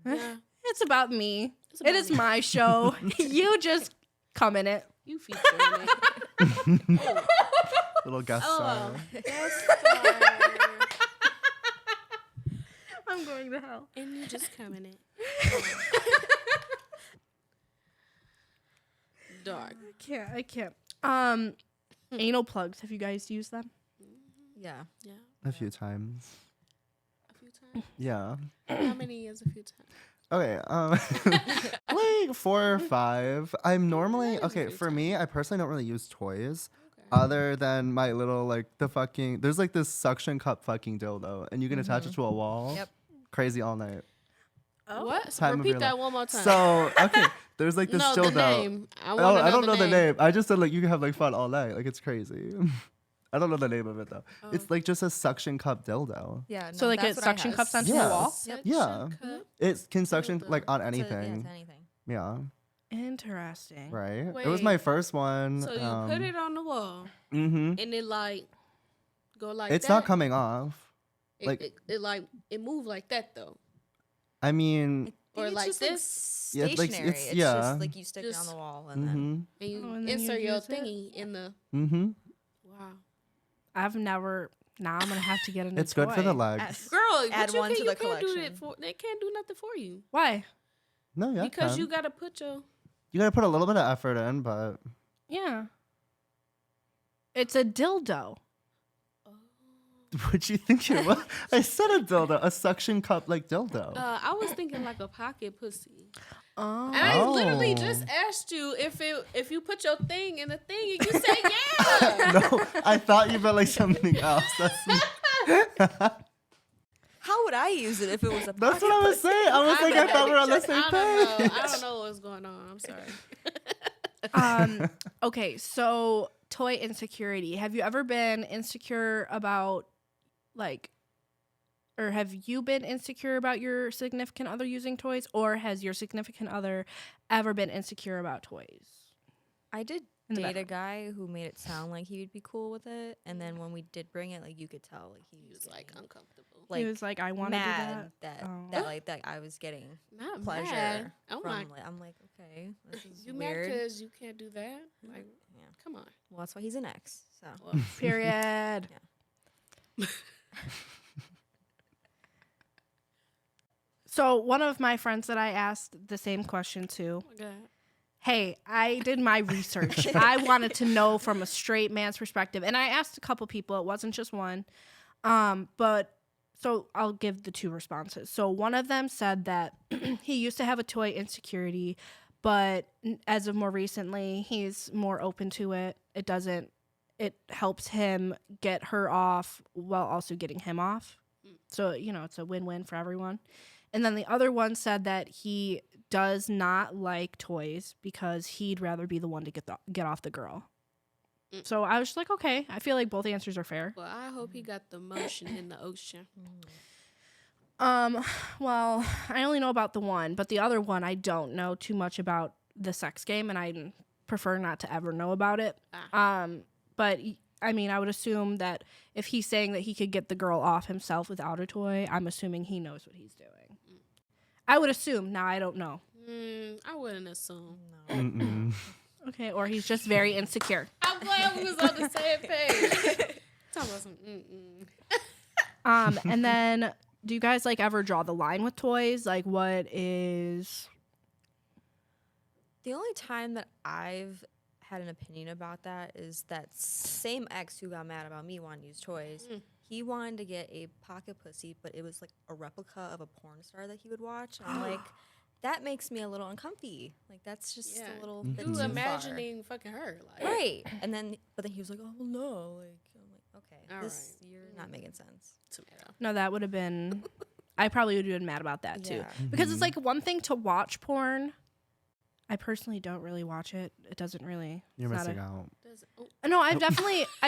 Yeah, It's about me. It's It about is me. my show. You just come in it. you featuring it. Little guest Oh, star. yes, sir. I'm going to hell. And you just coming in. Dark. I can't. Anal plugs. Have you guys used them? Yeah. Yeah, A few times. a few times. Yeah. How many is a few times? Okay, like 4 or 5. I'm normally That is okay. free For time. me, I personally don't really use toys Okay. other than my little like the fucking. There's like this suction cup fucking dildo, and you can attach it to a wall. Yep. Crazy all night. Oh. What? Time of Repeat your that life. one more time. So okay, there's like this no, dildo. the name. I, Oh, want I don't know the name. I just said like you can have like fun all night. Like it's crazy. I don't know the name of it though. Oh. It's like just a suction cup dildo. Yeah. So, no, like, that's it what I suction have. cups onto Yeah. the wall? Suction Yeah. cup. It can suction Dildo. like on To- anything. to anything. Yeah, Interesting. right. It was my Wait. first one. So you put it on the wall Mm-hmm. and it like go like It's that. not coming off. It, like- it like it moved like that though. I mean, Or It's like just, this. Yeah, stationary. it's like- it's yeah. just like you stick it on Just- the wall and then mm-hmm, And you Oh, and then you insert your use it? thingy in the. mm-hmm. Wow. I've never. Now I'm gonna have to get a new It's good for the toy. legs. Girl, Add but you one can't, to you the can't do collection. it for. They can't do nothing for you Why? No, yeah, because can. you gotta put your. You gotta put a little bit of effort in, but Yeah. It's a dildo. what you think it was? I said a dildo, a suction cup like dildo. I was thinking like a pocket pussy, Oh. and I literally Oh. just asked you if you put your thing in the thing, and you said yeah. No, I thought you meant like something else. how would I use it if it was a That's what I was saying. I was like, I thought we were on the same I don't page. know. I don't know what's going on. I'm sorry. Okay, so toy insecurity. Have you ever been insecure about like or have you been insecure about your significant other using toys or has your significant other ever been insecure about toys? I did In the date a bedroom. guy who made it sound like he would be cool with it, and then when we did bring it, like you could tell, like he He was was like getting, uncomfortable. He was like, I want to do mad that. that Oh. that I was getting Not pleasure mad. Oh from my. like, I'm like, okay, this is You mad weird. because you can't do that? Like, Yeah. come on. Well, that's why he's an ex. So Well, Period. So one of my friends that I asked the same question to, oh my God. hey, I did my research. I wanted to know from a straight man's perspective. And I asked a couple people, it wasn't just one. But so I'll give the two responses. So one of them said that he used to have a toy insecurity, but as of more recently, he's more open to it. It helps him get her off while also getting him off. So, it's a win-win for everyone. And then the other one said that he does not like toys because he'd rather be the one to get off the girl. Mm. So I was just like, okay, I feel like both answers are fair. Well, I hope he got the motion in the ocean. Well, I only know about the one, but the other one I don't know too much about the sex game, and I prefer not to ever know about it. But I mean, I would assume that if he's saying that he could get the girl off himself without a toy, I'm assuming he knows what he's doing. I would assume. Now I don't know. I wouldn't assume. Mm-mm. Okay, or he's just very insecure. I'm glad we was on the same page. Talking about some And then do you guys like ever draw the line with toys? Like what is the only time that I've had an opinion about that is that same ex who got mad about me wanting to use toys. He wanted to get a pocket pussy, but it was like a replica of a porn star that he would watch. And I'm like, that makes me a little uncomfy. Like that's just Yeah. a little bit you too imagining fucking her. Like, far. Right. And then but then he was like, oh well no. Like I'm like, okay, All this right. you're not making sense. Tomato. no, that would have been I probably would have been mad about that too. Yeah. Because it's like one thing to watch porn. I personally don't really watch it. It doesn't really. You're it's not missing a- out. Does, oh, No, I've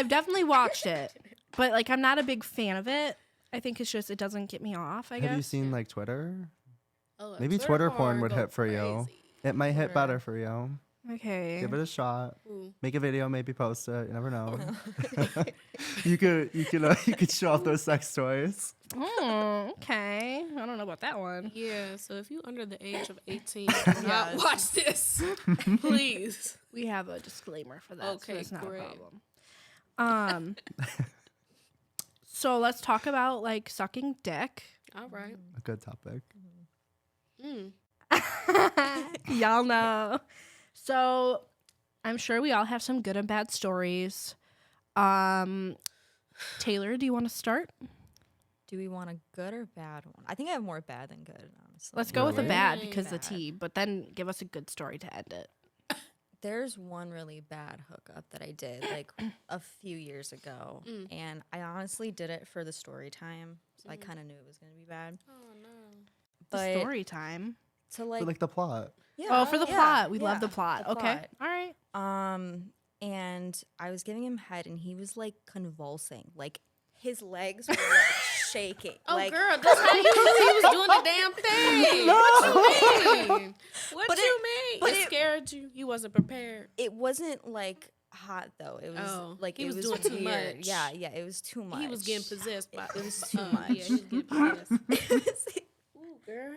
definitely watched it, but like I'm not a big fan of it. I think it's just it doesn't get me off. I Have you guess. seen like Twitter? oh, Maybe Twitter porn would hit for you. It might hit Twitter. better for you. Okay. Give it a shot. Ooh. Make a video, maybe post it. You never know. you could show off those sex toys. Okay. I don't know about that one. Yeah, so if you under the age of 18, do not Yes. watch this. Please. We have a disclaimer for that, so Okay, it's not great. a problem. So let's talk about like sucking dick. All right. A good topic. Mm. Y'all know. So I'm sure we all have some good and bad stories. Taylor, do you want to start? Do we want a good or bad one? I think I have more bad than good, honestly. Let's go with the Really? bad because the Bad. tea, but then give us a good story to end it. There's one really bad hookup that I did like a few years ago, and I honestly did it for the story time, so I kind of knew it was gonna be bad. Oh no. But The story time. to For, like, like the plot. yeah, Oh, for the yeah, plot. We love yeah, the plot. Okay. All right. And I was giving him head, and he was like convulsing, like his legs were like shaking. Oh, like, girl, that's how you knew he was doing the damn thing. What you mean? What But you mean? but It it- scared you. You wasn't prepared. it wasn't like hot though. It was Oh, like he it was was doing too weird. much. Yeah, yeah, it was too much. He was getting possessed by. It was too Yeah, much. he was getting possessed. Ooh, girl.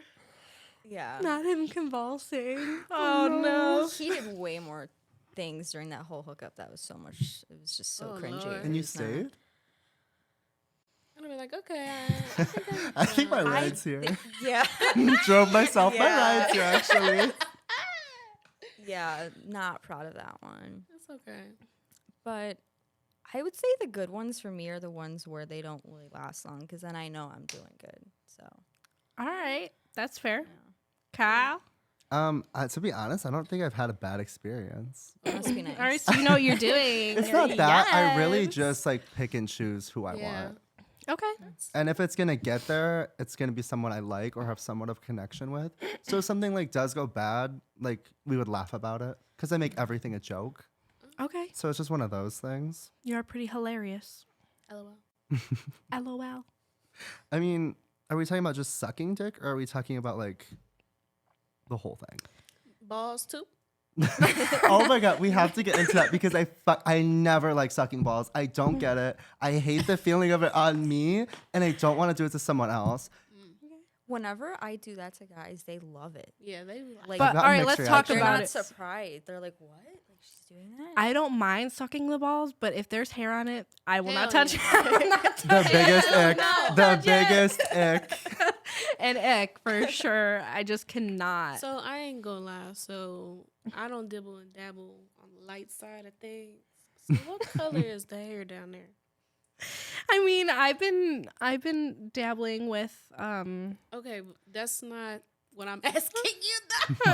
Yeah. Not him convulsing. Oh no. He did way more things during that whole hookup. That was so much. It was just so Oh, cringy. Lord. It And you was not- stayed? I'd be like, okay, I think I'm I think my done. ride's here. Yeah. Drove myself my Yeah. rides here, actually. Yeah. Not proud of that one. It's okay. But I would say the good ones for me are the ones where they don't really last long because then I know I'm doing good. So All right. That's fair. Kyle. To be honest, I don't think I've had a bad experience. it must be nice. All right. So you know what you're doing. It's not that. I really Yes. just like pick and choose who I Yeah. want. Okay. And if it's gonna get there, it's gonna be someone I like or have somewhat of connection with. So if something like does go bad, like we would laugh about it because I make everything a joke. Okay. So it's just one of those things. You're pretty hilarious. LOL. LOL. I mean, are we talking about just sucking dick or are we talking about like the whole thing? Balls too. Oh my god, we have to get into that because I never like sucking balls. I don't get it. I hate the feeling of it on me, and I don't want to do it to someone else. Whenever I do that to guys, they love it. Yeah, they Like, But got all right, mixed let's talk they're about not it. surprised. They're like, "What? Like she's doing that?" I don't mind sucking the balls, but if there's hair on it, I will not Hell touch yeah. it. I will not The touch biggest ick. no. The Touch it. biggest ick. an ick for sure. I just cannot. So I ain't gonna lie. So I don't dibble and dabble on the light side of things. So what color is the hair down there? I mean, I've been dabbling with Okay, but that's not what I'm asking you. Though.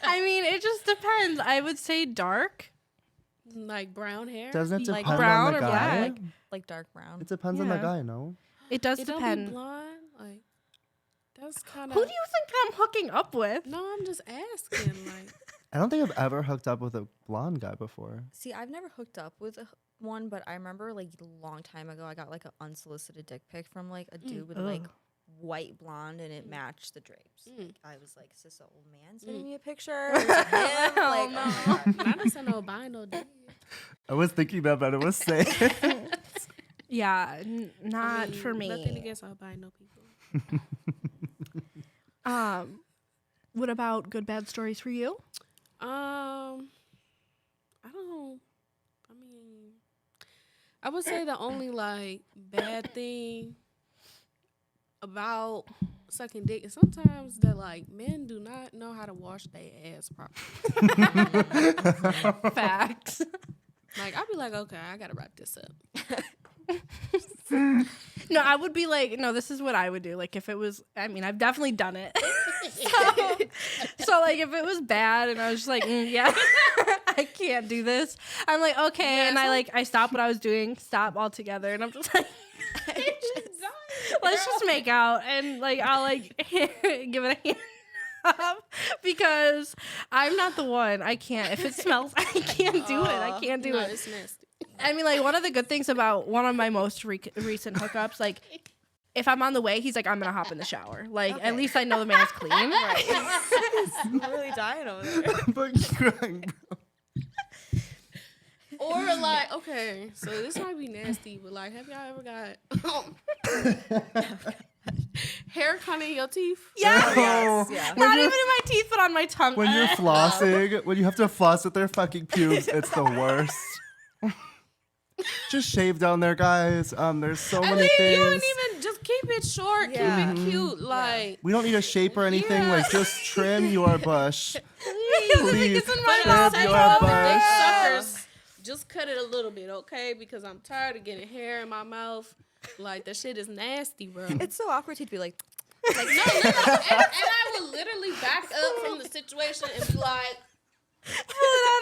I mean, it just depends. I would say dark. Like brown hair. Doesn't it Like depend brown on the or guy? black? Like dark brown. It depends on the Yeah. guy, no? It does It don't be depend. blonde. Like that's kind of. Who do you think I'm hooking up with? No, I'm just asking. Like I don't think I've ever hooked up with a blonde guy before. See, I've never hooked up with one, but I remember like a long time ago, I got like an unsolicited dick pic from like a dude with like Ugh. white blonde, and it matched the drapes. Like, I was like, "Is this an old man sending Mm. me a picture? Or is it him?" Hell Like, no. oh my God. not as an albino dude. I was thinking that, but it was safe. Yeah, not I mean, for me. Nothing against albino people. What about good bad stories for you? I don't. I mean, I would say the only like bad thing about sucking dick is sometimes that like men do not know how to wash their ass properly. Facts. Like I'd be like, okay, I gotta wrap this up. No, I would be like, no, this is what I would do. Like if it was, I mean, I've definitely done it. So like if it was bad and I was just like, yeah, I can't do this. I'm like, okay. Yeah, and so- I stopped what I was doing, stop altogether. And I'm just like, let's just make out. And like, I'll like give it a hand up because I'm not the one. I can't. If it smells, I can't do it. I can't do No, it. it's nasty. I mean, like, one of the good things about one of my most recent hookups, like, if I'm on the way, he's like, I'm going to hop in the shower. Like, at least I know the man's clean. I'm really dying over there. But crying, bro. Or like, okay, so this might be nasty, but like, have y'all ever got hair kind in your teeth? Yeah. Yes, yeah. Not even in my teeth, but on my tongue. When you're flossing, when you have to floss with their fucking pubes, it's the worst. Just shave down there, guys. There's so I many mean, things. you don't even just keep it short, Yeah. keep it cute, like. We don't need a shape or anything. Yeah. Like, just trim your bush. Please. It's in my trim mouth. your Dick bush. suckers, just cut it a little bit, okay? Because I'm tired of getting hair in my mouth. Like that shit is nasty, bro. It's so awkward to be like, Like no, literally, and I would literally back up from the situation and be like,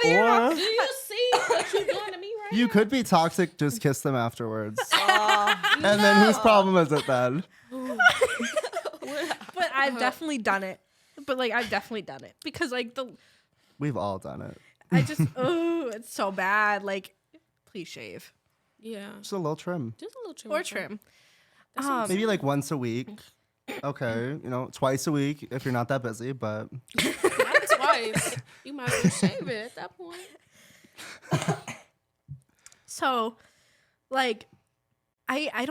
Or "Do you see what you're doing to me right you now?" could be toxic, just kiss them afterwards. And then whose problem is it then? But I've definitely done it. But like I've definitely done it because like We've all done it. I just oh it's so bad. Like please shave Yeah, Just a little trim. just a little trim. or trim. Maybe like once a week. Okay, twice a week if you're not that busy, but Not twice. You might as well shave it at that point. So like I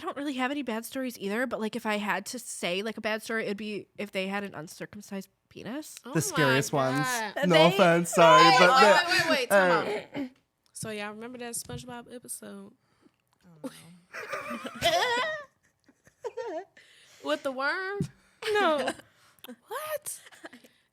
don't really have any bad stories either. But like if I had to say like a bad story, it'd be if they had an uncircumcised penis. Oh the scariest my ones. God. No They- offense, sorry, Wait, but wait, time out. So y'all remember that SpongeBob episode with the worm? No. What?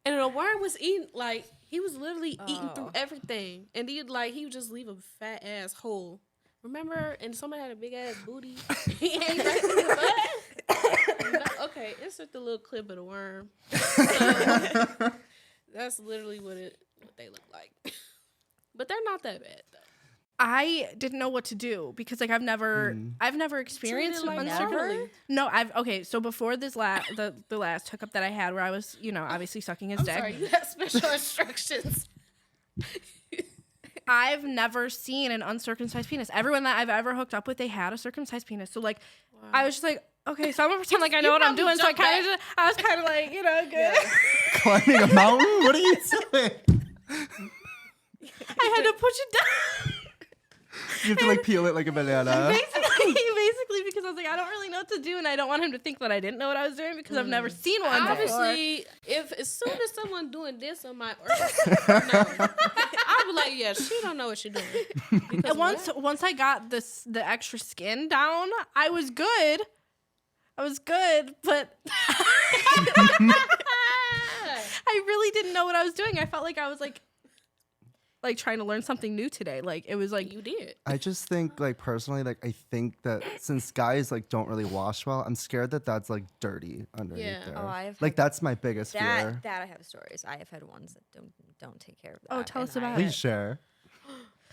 And the worm was eating, like, he was literally eating through everything. And he would just leave a fat ass hole. Remember? And somebody had a big ass booty. He ate right through the butt. No, okay, insert the little clip of the worm. That's literally what they look like. But they're not that bad though. I didn't know what to do because like I've never experienced Treated like uncircumcised. normally. No, so before this the last hookup that I had where I was, obviously sucking his I'm dick. sorry, you have special instructions. I've never seen an uncircumcised penis. Everyone that I've ever hooked up with, they had a circumcised penis. So like I was just like, okay, so I'm gonna pretend like I know what I'm doing. So I was kind of like, good. climbing a mountain? What are you doing? I had to push it down. You have to like peel it like a banana. Basically, because I was like, I don't really know what to do, and I don't want him to think that I didn't know what I was doing because I've never seen one before. Obviously, if as soon as someone doing this on my I'll be like, yeah, she don't know what she's doing. Because And once I got the extra skin down, I was good. But I really didn't know what I was doing. I felt like I was like trying to learn something new today. Like it was like you did. I just think like personally, like I think that since guys like don't really wash well, I'm scared that that's like dirty underneath Yeah. there. Oh, I've like had that's my biggest fear. that I have stories. I have had ones that don't take care of that. Oh, tell us and about Please share.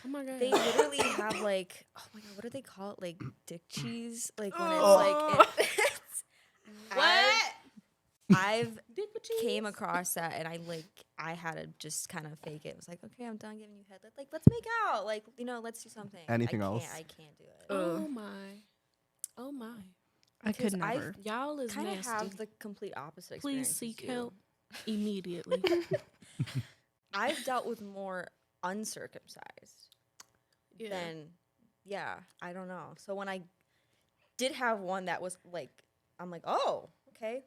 Oh my god. They literally have like, oh my god, what do they call it? Like dick cheese? Like when Oh. it's like What? I've Dick with cheese? came across that and I had to just kind of fake it. It was like, okay, I'm done giving you head. Let's make out. Like, let's do something. Anything else? I can't do it. Oh my. Oh my. I could Because I've never. Y'all is Kind of nasty. have the complete opposite Please experience. as seek you. help immediately. I've dealt with more uncircumcised Yeah. than, I don't know. So when I did have one that was like, I'm like, oh, okay.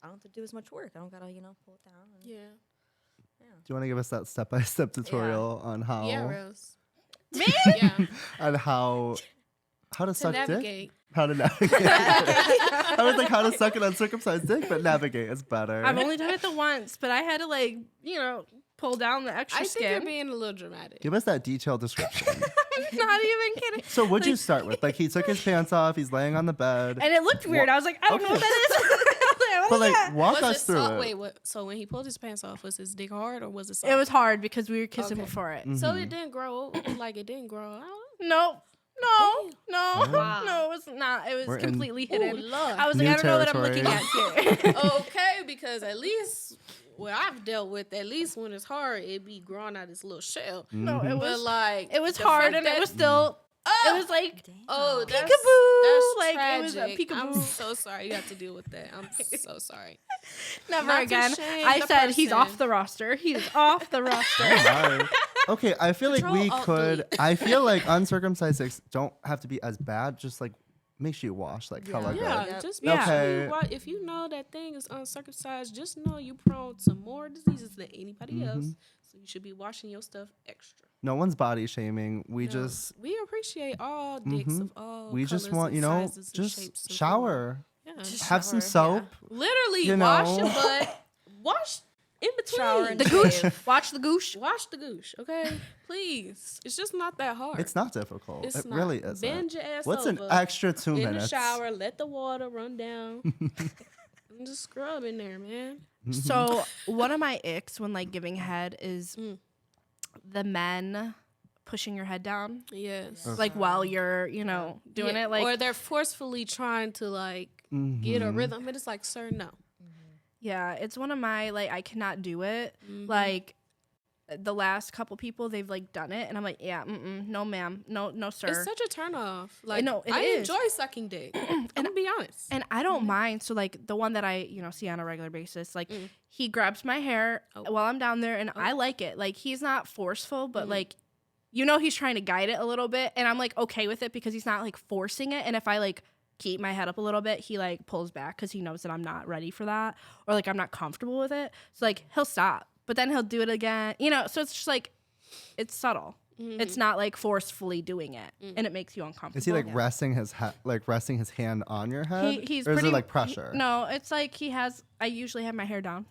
I don't have to do as much work. I don't gotta, pull it down. And, Yeah. Do you want to give us that step-by-step tutorial on how Yeah, Rose. Me? Yeah. on how to To suck dick? navigate. How to navigate. I was like, how to suck an uncircumcised dick, but navigate is better. I've only done it the once, but I had to pull down the extra I think you're skin. being a little dramatic. Give us that detailed description. I'm not even kidding. So what'd you start with? Like he took his pants off, he's laying on the bed. And it looked weird. I was like, I don't know what that is. I was like, what But is like that? walk Was us it through soft? it. Wait, what? So when he pulled his pants off, was his dick hard or was it soft? It was hard because we were kissing Okay. before it. So it didn't grow, like it didn't grow out. No, Wow. no, it was not. It was We're in- completely Ooh, hidden. Lord. I was like, New I don't know what I'm looking at here. Okay, because at least what I've dealt with, at least when it's hard, it be growing out its little shell. No, it But was like it was the hard fact and it that- was still. Oh! It was like Damn. Oh, that's, Peekaboo! that's Like, it was a tragic. I'm peekaboo. so sorry you have to deal with that. I'm so sorry. never Not to again. shame I the said he's person. off the roster. He's off the roster. Hi. Okay, I feel like Control, we Alt, could. I feel like uncircumcised dicks don't have to be as bad. Just like make sure you wash like hella good. Yeah, Yep. just Yeah. make sure Okay. you if you know that thing is uncircumcised, just know you prone to more diseases than anybody else. So you should be washing your stuff extra. No one's body shaming. We No. just we appreciate all dicks of all. we just colors want and sizes and just shapes and shower. forms. Yeah. Just Have some shower, soap. Literally You wash your know. butt. Wash in between. Shower and The gooch. Watch the gooch. Wash the gooch, okay? Please. It's just not that hard. It's not difficult. It's It not. really isn't. Bend your ass What's over an extra 2 in minutes? the shower. Let the water run down. And just scrub in there, man. So one of my icks when like giving head is the men pushing your head down, Yes. like while you're, doing Yeah, it. Like, or they're forcefully trying to like get a rhythm. But it's like, sir, no. yeah, it's one of my like I cannot do it. Mm-hmm. Like the last couple people they've like done it, and I'm like, yeah, no, ma'am, no, sir. It's such a turn off. Like, know, it I is. enjoy sucking dick. I'm gonna be honest. And I don't mind. So like the one that I, see on a regular basis, like he grabs my hair while I'm down there and I like it. Like he's not forceful, but like, he's trying to guide it a little bit. And I'm like okay with it because he's not like forcing it. And if I like keep my head up a little bit, he like pulls back because he knows that I'm not ready for that or like I'm not comfortable with it. So like he'll stop, but then he'll do it again, so it's just like, it's subtle. It's not like forcefully doing it, and it makes you uncomfortable. Is he like resting his resting his hand on your head? He's or is pretty it like pressure? No, it's like I usually have my hair down,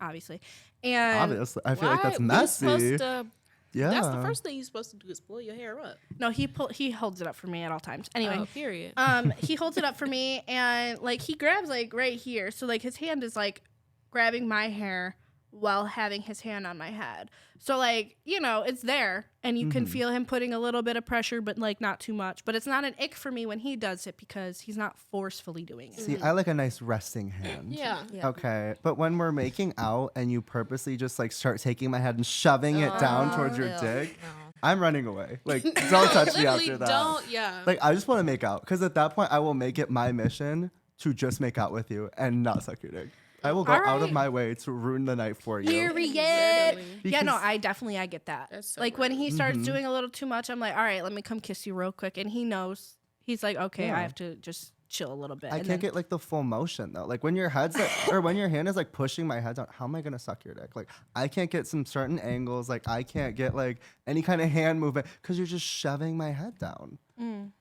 obviously, and Obviously, I feel like that's Why? We're messy. supposed to- Yeah, That's the first thing you're supposed to do is pull your hair up. no, he holds it up for me at all times. Anyway, Oh, period. he holds it up for me, and like he grabs like right here, so like his hand is like grabbing my hair while having his hand on my head. So like, it's there and you can feel him putting a little bit of pressure, but like not too much. But it's not an ick for me when he does it because he's not forcefully doing it. See, I like a nice resting hand. Yeah. Okay, but when we're making out and you purposely just like start taking my head and shoving it down towards your Ew. dick, No. I'm running away. Like, don't touch me Literally after that. don't, yeah. Like, I just want to make out because at that point, I will make it my mission to just make out with you and not suck your dick. I will go All out of right. my way to ruin the night for you. Period. Literally. Yeah, no, Because- I get that. That's so like when he starts Mm-hmm. doing a little too much, I'm like, all right, let me come kiss you real quick, and he knows. He's like, okay, Yeah. I have to just chill a little bit. I and can't then- get like the full motion though. Like when your head's like, or when your hand is like pushing my head down, how am I gonna suck your dick? Like I can't get some certain angles. Like I can't get like any kind of hand movement because you're just shoving my head down.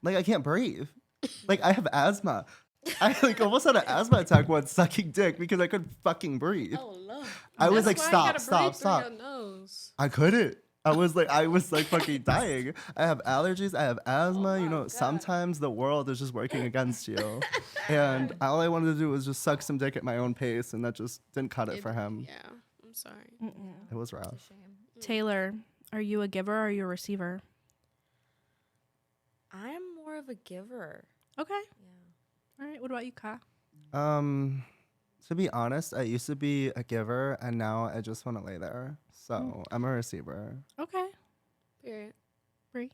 Like I can't breathe. Like I have asthma. I like almost had an asthma attack once sucking dick because I couldn't fucking breathe. Oh, Lord. I was That's like, why you stop, gotta stop, breathe through stop. your nose. I couldn't. I was like fucking dying. I have allergies. I have asthma. God. Sometimes the world is just working against you. And all I wanted to do was just suck some dick at my own pace, and that just didn't cut it for him. Yeah, I'm sorry. It was rough. Taylor, are you a giver or are you a receiver? I'm more of a giver. Okay. Yeah. All right. What about you, Ka? To be honest, I used to be a giver, and now I just want to lay there. So I'm a receiver. Okay. Period. Bree.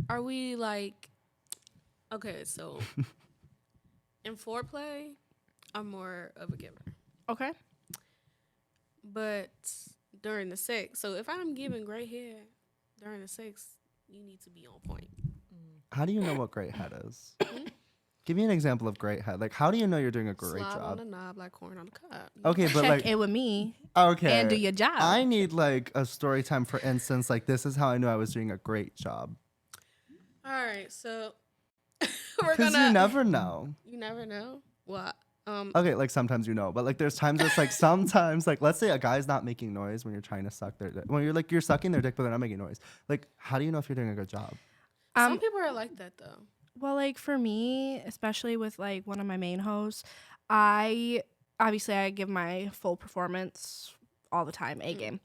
Are we like, okay, so in foreplay, I'm more of a giver. Okay. But during the sex, so if I'm giving great hair during the sex, you need to be on point. How do you know what great head is? Give me an example of great head. Like, how do you know you're doing a great Slide on job? the knob like corn on the cob. Okay, but Check like, in with me okay, and do your job. I need like a story time, for instance. Like, this is how I knew I was doing a great job. All right, so we're Because gonna. you never know. You never know. What? Okay, like sometimes you know, but like there's times it's like sometimes like let's say a guy's not making noise when you're trying to suck their dick. When you're sucking their dick, but they're not making noise. Like, how do you know if you're doing a good job? Some people are like that though. Well, like for me, especially with like one of my main hosts, I give my full performance all the time, A game,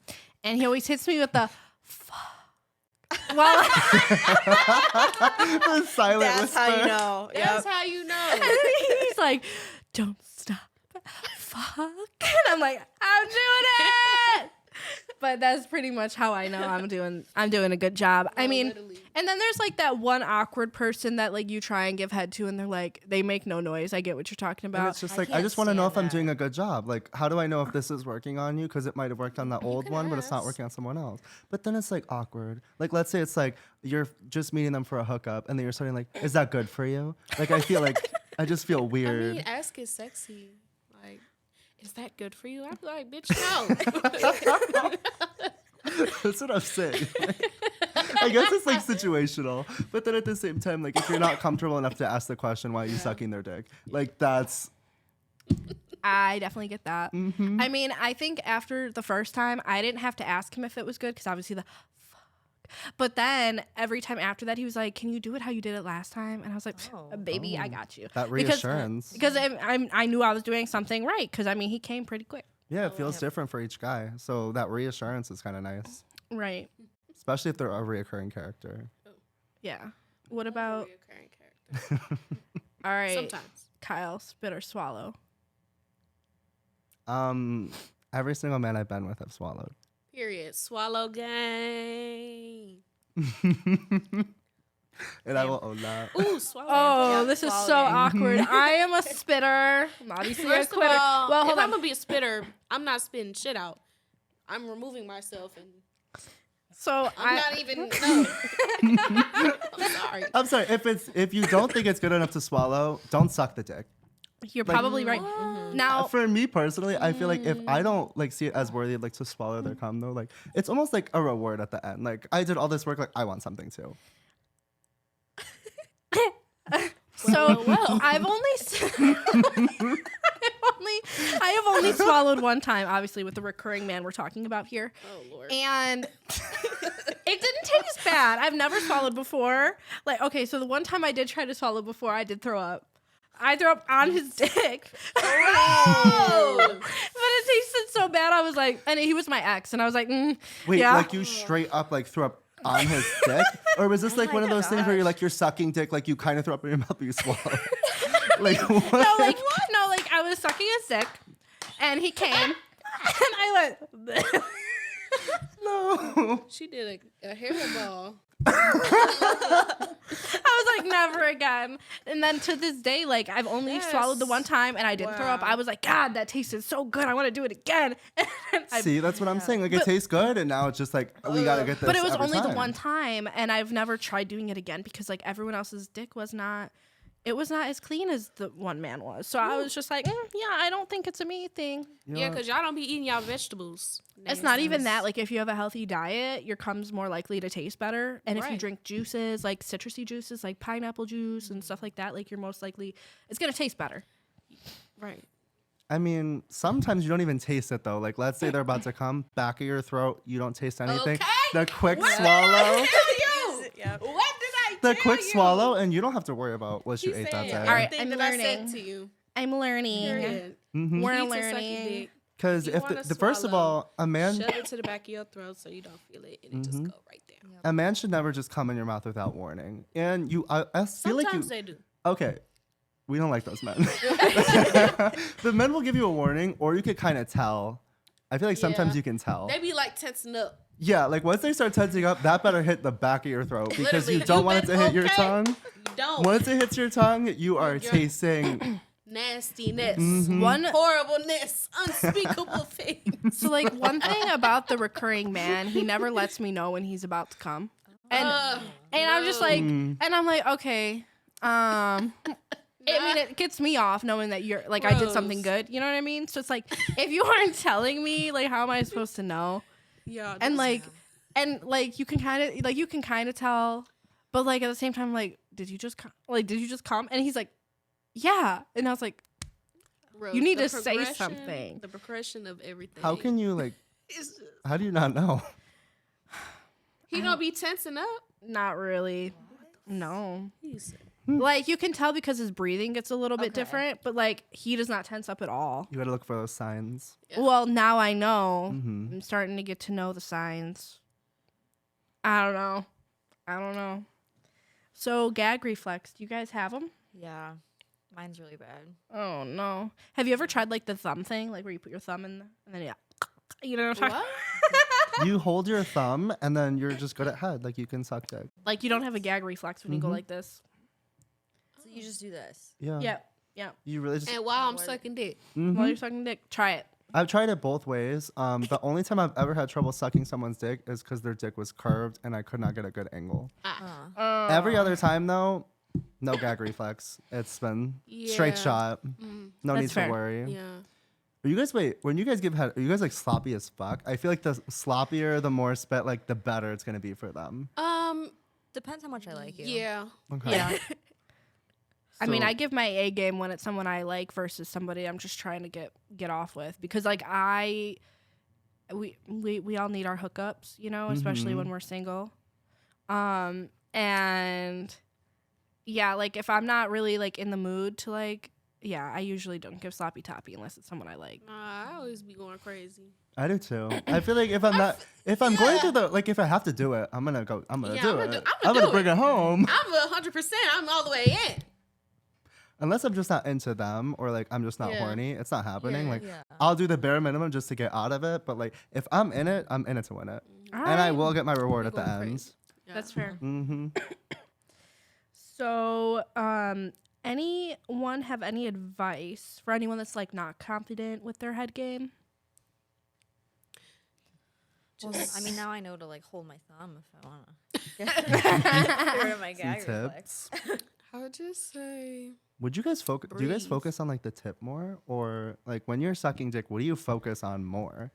and he always hits me with the fuck. Well, The silent That's how you whisper. know. That's how you know. he's like, "Don't stop, fuck," and I'm like, "I'm doing it." But that's pretty much how I know I'm doing a good job. I mean, literally. and then there's like that one awkward person that like you try and give head to and they're like they make no noise. I get what you're talking And about. it's just I like I can't just want to know if stand I'm doing that. a good job. Like, how do I know if this is working on you? Because it might have worked on the old can one, but it's not ask. working on someone else. But then it's like awkward. Like, let's say it's like you're just meeting them for a hookup, and then you're starting like, "Is that good for you?" Like, I feel like I just feel I weird. mean, ask is sexy. Like, is that good for you? I'd be like, bitch, no. That's what I'm saying. I guess it's like situational, but then at the same time, like if you're not comfortable enough to ask the question, why are you sucking their dick? Like that's I definitely get that. Mm-hmm. I mean, I think after the first time, I didn't have to ask him if it was good because obviously the fuck. But then every time after that, he was like, "Can you do it how you did it last time?" And I was like, Oh. "Baby, I Oh. got you." That Because- reassurance. Because I knew I was doing something right. Because I mean, he came pretty quick. Yeah, it feels Yep. different for each guy. So that reassurance is kind of nice, Right. especially if they're a reoccurring character. Yeah. What about? Reoccurring character. All right, Sometimes. Kyle, spit or swallow. Every single man I've been with, I've swallowed. Period. Swallow gang. And I will own that. Ooh, swallow. Oh, Yeah, this is so swallowing. awkward. I am a spitter. I'm obviously a First of quitter. all, Well, if hold I'm on. gonna be a spitter, I'm not spitting shit out. I'm removing myself, and So I'm not even. No. I'm sorry. I'm sorry. If you don't think it's good enough to swallow, don't suck the dick. You're like- probably right. Mm-hmm. Now, For me personally, I feel like if I don't like see it as worthy like to swallow their cum though, like it's almost like a reward at the end. Like I did all this work, like I want something too. so well. I've only, I have only swallowed one time, obviously with the recurring man we're talking about here, Oh Lord. and it didn't taste bad. I've never swallowed before. Like, okay, so the one time I did try to swallow before, I did throw up. I threw up on his dick. Oh. But it tasted so bad. I was like, and he was my ex, and I was like, Wait, yeah. like you straight up like threw up on his dick, or was this like my one of those things where you're like you're sucking dick, like you kind of throw up in your mouth, but you swallow? Like what? no, like I was sucking his dick, and he came, and I went. No. She did a hairball. I was like, never again. And then to this day, like I've only Yes. swallowed the one time, and I didn't throw up. Wow. I was like, God, that tasted so good. I want to do it again. And I- See, that's what I'm saying. Like it tastes good, and now it's just like we gotta get this. but it was every only the time. one time, and I've never tried doing it again because like everyone else's dick was not. It was not as clean as the one man was. So I was just like, yeah, I don't think it's a me thing. You know Yeah, what? because y'all don't be eating y'all vegetables. It's not even that. Like, if you have a healthy diet, your cum's more likely to taste better. And if you Right. drink juices, like citrusy juices, like pineapple juice and stuff like that, like, you're most likely, it's going to taste better. Right. I mean, sometimes you don't even taste it though. Like, let's say they're about to come, back of your throat, you don't taste anything. Okay. The quick swallow, Yep. What did I the tell quick you? swallow, and you don't have to worry about what you He ate that said day. All right, everything I'm that I learning. said to you. I'm learning. Period. Mhm. We're Eat to suck your learning. dick. Because You if wanna the first of swallow, all, a man Shove it to the back of your throat so you don't feel it, and it just Mhm. go right there. a man should never just come in your mouth without warning. And I feel like Sometimes you they do. okay. We don't like those men. The men will give you a warning, or you could kind of tell. I feel like sometimes Yeah. you can tell. They be like tensing up. Yeah, like once they start tensing up, that better hit the back of your throat because you Literally, don't you want it to been hit your okay? tongue. You don't. Once it hits your tongue, you are You're- tasting. Nastiness. Mhm. One, Horribleness. Unspeakable things. so like one thing about the recurring man, he never lets me know when he's about to come. And I'm just like, Mm. and I'm like, okay, I mean, it gets me off knowing that you're like, I did something Gross. good. You know what I mean? So it's like, if you aren't telling me, like, how am I supposed to know? Yeah. And like, you can kind of tell, but like at the same time, like, did you just come? And he's like, yeah. And I was like, you need to say something. The progression of everything. How can you like? It's- How do you not know? he don't be tensing up? not really. No. He's Like you can tell because his breathing gets a little bit Okay. different, but like he does not tense up at all. You got to look for those signs. Yeah. Well, now I know. hmm I'm starting to get to know the signs. I don't know. So gag reflex, do you guys have them? Yeah. Mine's really bad. Oh no. Have you ever tried like the thumb thing, like where you put your thumb in and then you know what I'm talking? what? You hold your thumb, and then you're just good at head. Like you can suck dick. Like you don't have a gag reflex when you go Mhm. like this. So you just do this. Yeah. Yep. You really just. And while I'm What? sucking dick. Mhm. While you're sucking dick, try it. I've tried it both ways. The only time I've ever had trouble sucking someone's dick is because their dick was curved and I could not get a good angle. Every other time though, no gag reflex. It's been straight Yeah. shot. Mm, No That's need fair. to worry. yeah. Are you guys when you guys give head? Are you guys like sloppy as fuck? I feel like the sloppier, the more spit, like the better it's gonna be for them. Depends how much I like you. Yeah. Okay. Yeah. I mean, So- I give my A game when it's someone I like versus somebody I'm just trying to get off with, because like we all need our hookups, you know, especially when we're single. And yeah, like if I'm not really like in the mood to like, yeah, I usually don't give sloppy toppy unless it's someone I like. Nah, I always be going crazy. I do too. I feel like if I'm not, if I'm going through the, like if I have to do it, I'm gonna go. I'm gonna Yeah, do I'm it. gonna do- I'm I'ma gonna do bring it. it home. I'm 100%. I'm all the way in. Unless I'm just not into them or like I'm just not Yeah. horny, it's not happening. Yeah. Like Yeah. I'll do the bare minimum just to get out of it. But like if I'm in it to win it, All and I right. will get my reward You at the going end. crazy. Yeah. That's fair. Mm-hmm. So, anyone have any advice for anyone that's like not confident with their head game? Well, Just- I mean, now I know to like hold my thumb if I want to. Get rid of my Some gag reflex. tips. I would just say, Would you guys focus? Do you guys Breathe. focus on like the tip more, or like when you're sucking dick? What do you focus on more?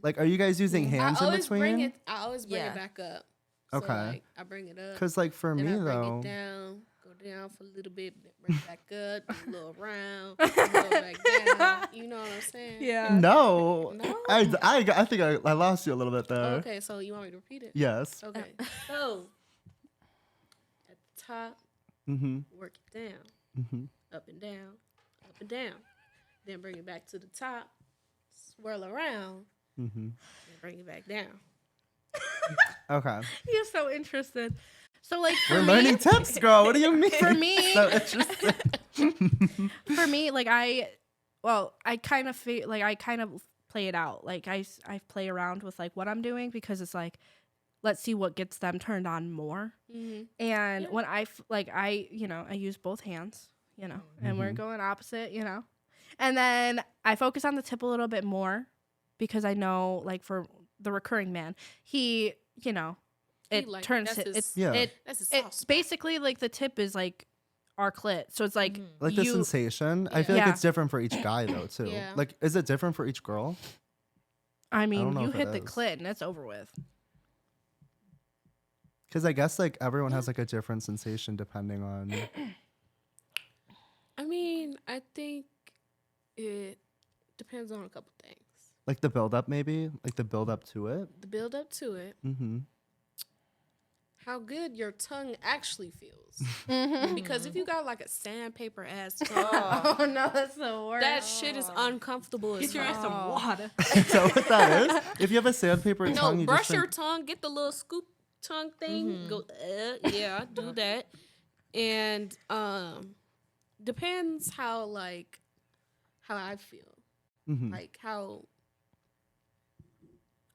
Like, are you guys using hands I in always bring between? it. I always bring Yeah. it back up. So, Okay. like, I bring it up. Because like for then me I bring though, it down, go down for a little bit, then bring it back up, do a little round, go back down. You know what I'm saying? no, No? I think I lost you a little bit there. Okay, so you want me to repeat it? Yes. Okay. So at the top, Mm-hmm. work it down, Mm-hmm. up and down, up and down. Then bring it back to the top, swirl around, Mm-hmm. and bring it back down. Okay. You're so interested. So like for We're me, learning tips, girl. What do you mean? For me- so interesting. for me, like I kind of feel like I kind of play it out. Like I play around with like what I'm doing, because it's like, let's see what gets them turned on more. Mm-hmm. And Yeah. when I use both hands, and we're Mhm. going opposite, and then I focus on the tip a little bit more, because I know like for the recurring man, he, it like- turns that's it, his- Yeah. That's a soft it's spot. basically like the tip is like our clit. So it's like Like the you, sensation. I feel like Yeah. it's different for each guy though too. Yeah. Like, is it different for each girl? I don't mean, know you if it hit the is. clit and it's over with. Because I guess like everyone has like a different sensation depending on. I mean, I think it depends on a couple things. Like the build up, maybe like the build up to it. The build up to it, Mm-hmm. how good your tongue actually feels. Because if you got like a sandpaper ass tongue, Oh no, that's the worst. that shit is uncomfortable as Get your ass fuck. some water. So what that is? If you have a sandpaper No, tongue, you brush just your think, tongue, get the little scoop tongue thing. Go, yeah, do that. And depends how I feel, Mhm. like how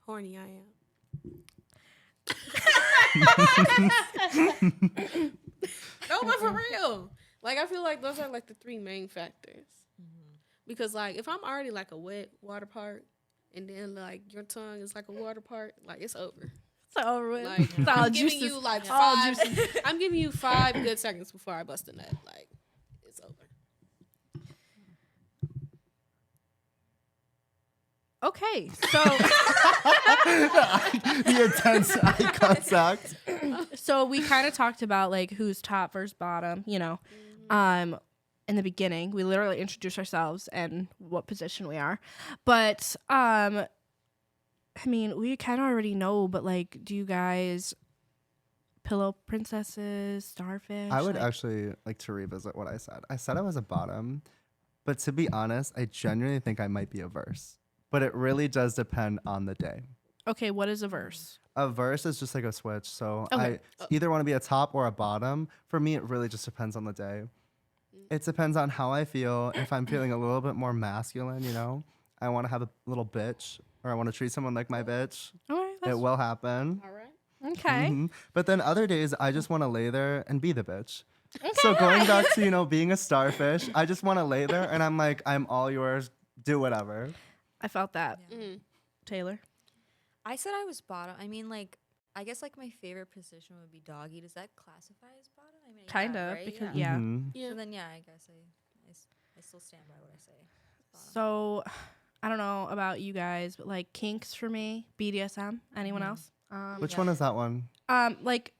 horny I am. No, but for real. Like, I feel like those are like the three main factors. Because like if I'm already like a wet water part, and then like your tongue is like a water part, like it's over. It's over with. Like It's all I'm giving juices. you like All 5. juices. I'm giving you 5 good seconds before I bust a nut. Like it's over. Okay, so the intense eye contact. so we kind of talked about like who's top versus bottom, in the beginning. We literally introduced ourselves and what position we are. But I mean, we kind of already know, but like, do you guys pillow princesses, starfish? I would like, actually like to revisit what I said. I said I was a bottom, but to be honest, I genuinely think I might be a verse. But it really does depend on the day. Okay, what is a verse? A verse is just like a switch. So Okay. I either want to be a top or a bottom. For me, it really just depends on the day. It depends on how I feel. If I'm feeling a little bit more masculine, I want to have a little bitch, or I want to treat someone like my bitch. All right, It will happen. All right. okay. Mhm. But then other days, I just want to lay there and be the bitch. So going back to, being a starfish, I just want to lay there and I'm like, I'm all yours. Do whatever. I felt that. Mm. Taylor. I said I was bottom. I mean, like, I guess like my favorite position would be doggy. Does that classify as bottom? I mean, Kind yeah, of, right? because yeah. yeah. Mhm. Yeah. So then, yeah, I guess I still stand by what I say. Bottom. So, I don't know about you guys, but like kinks for me, BDSM. Anyone else? Which Yeah. one is that one? Like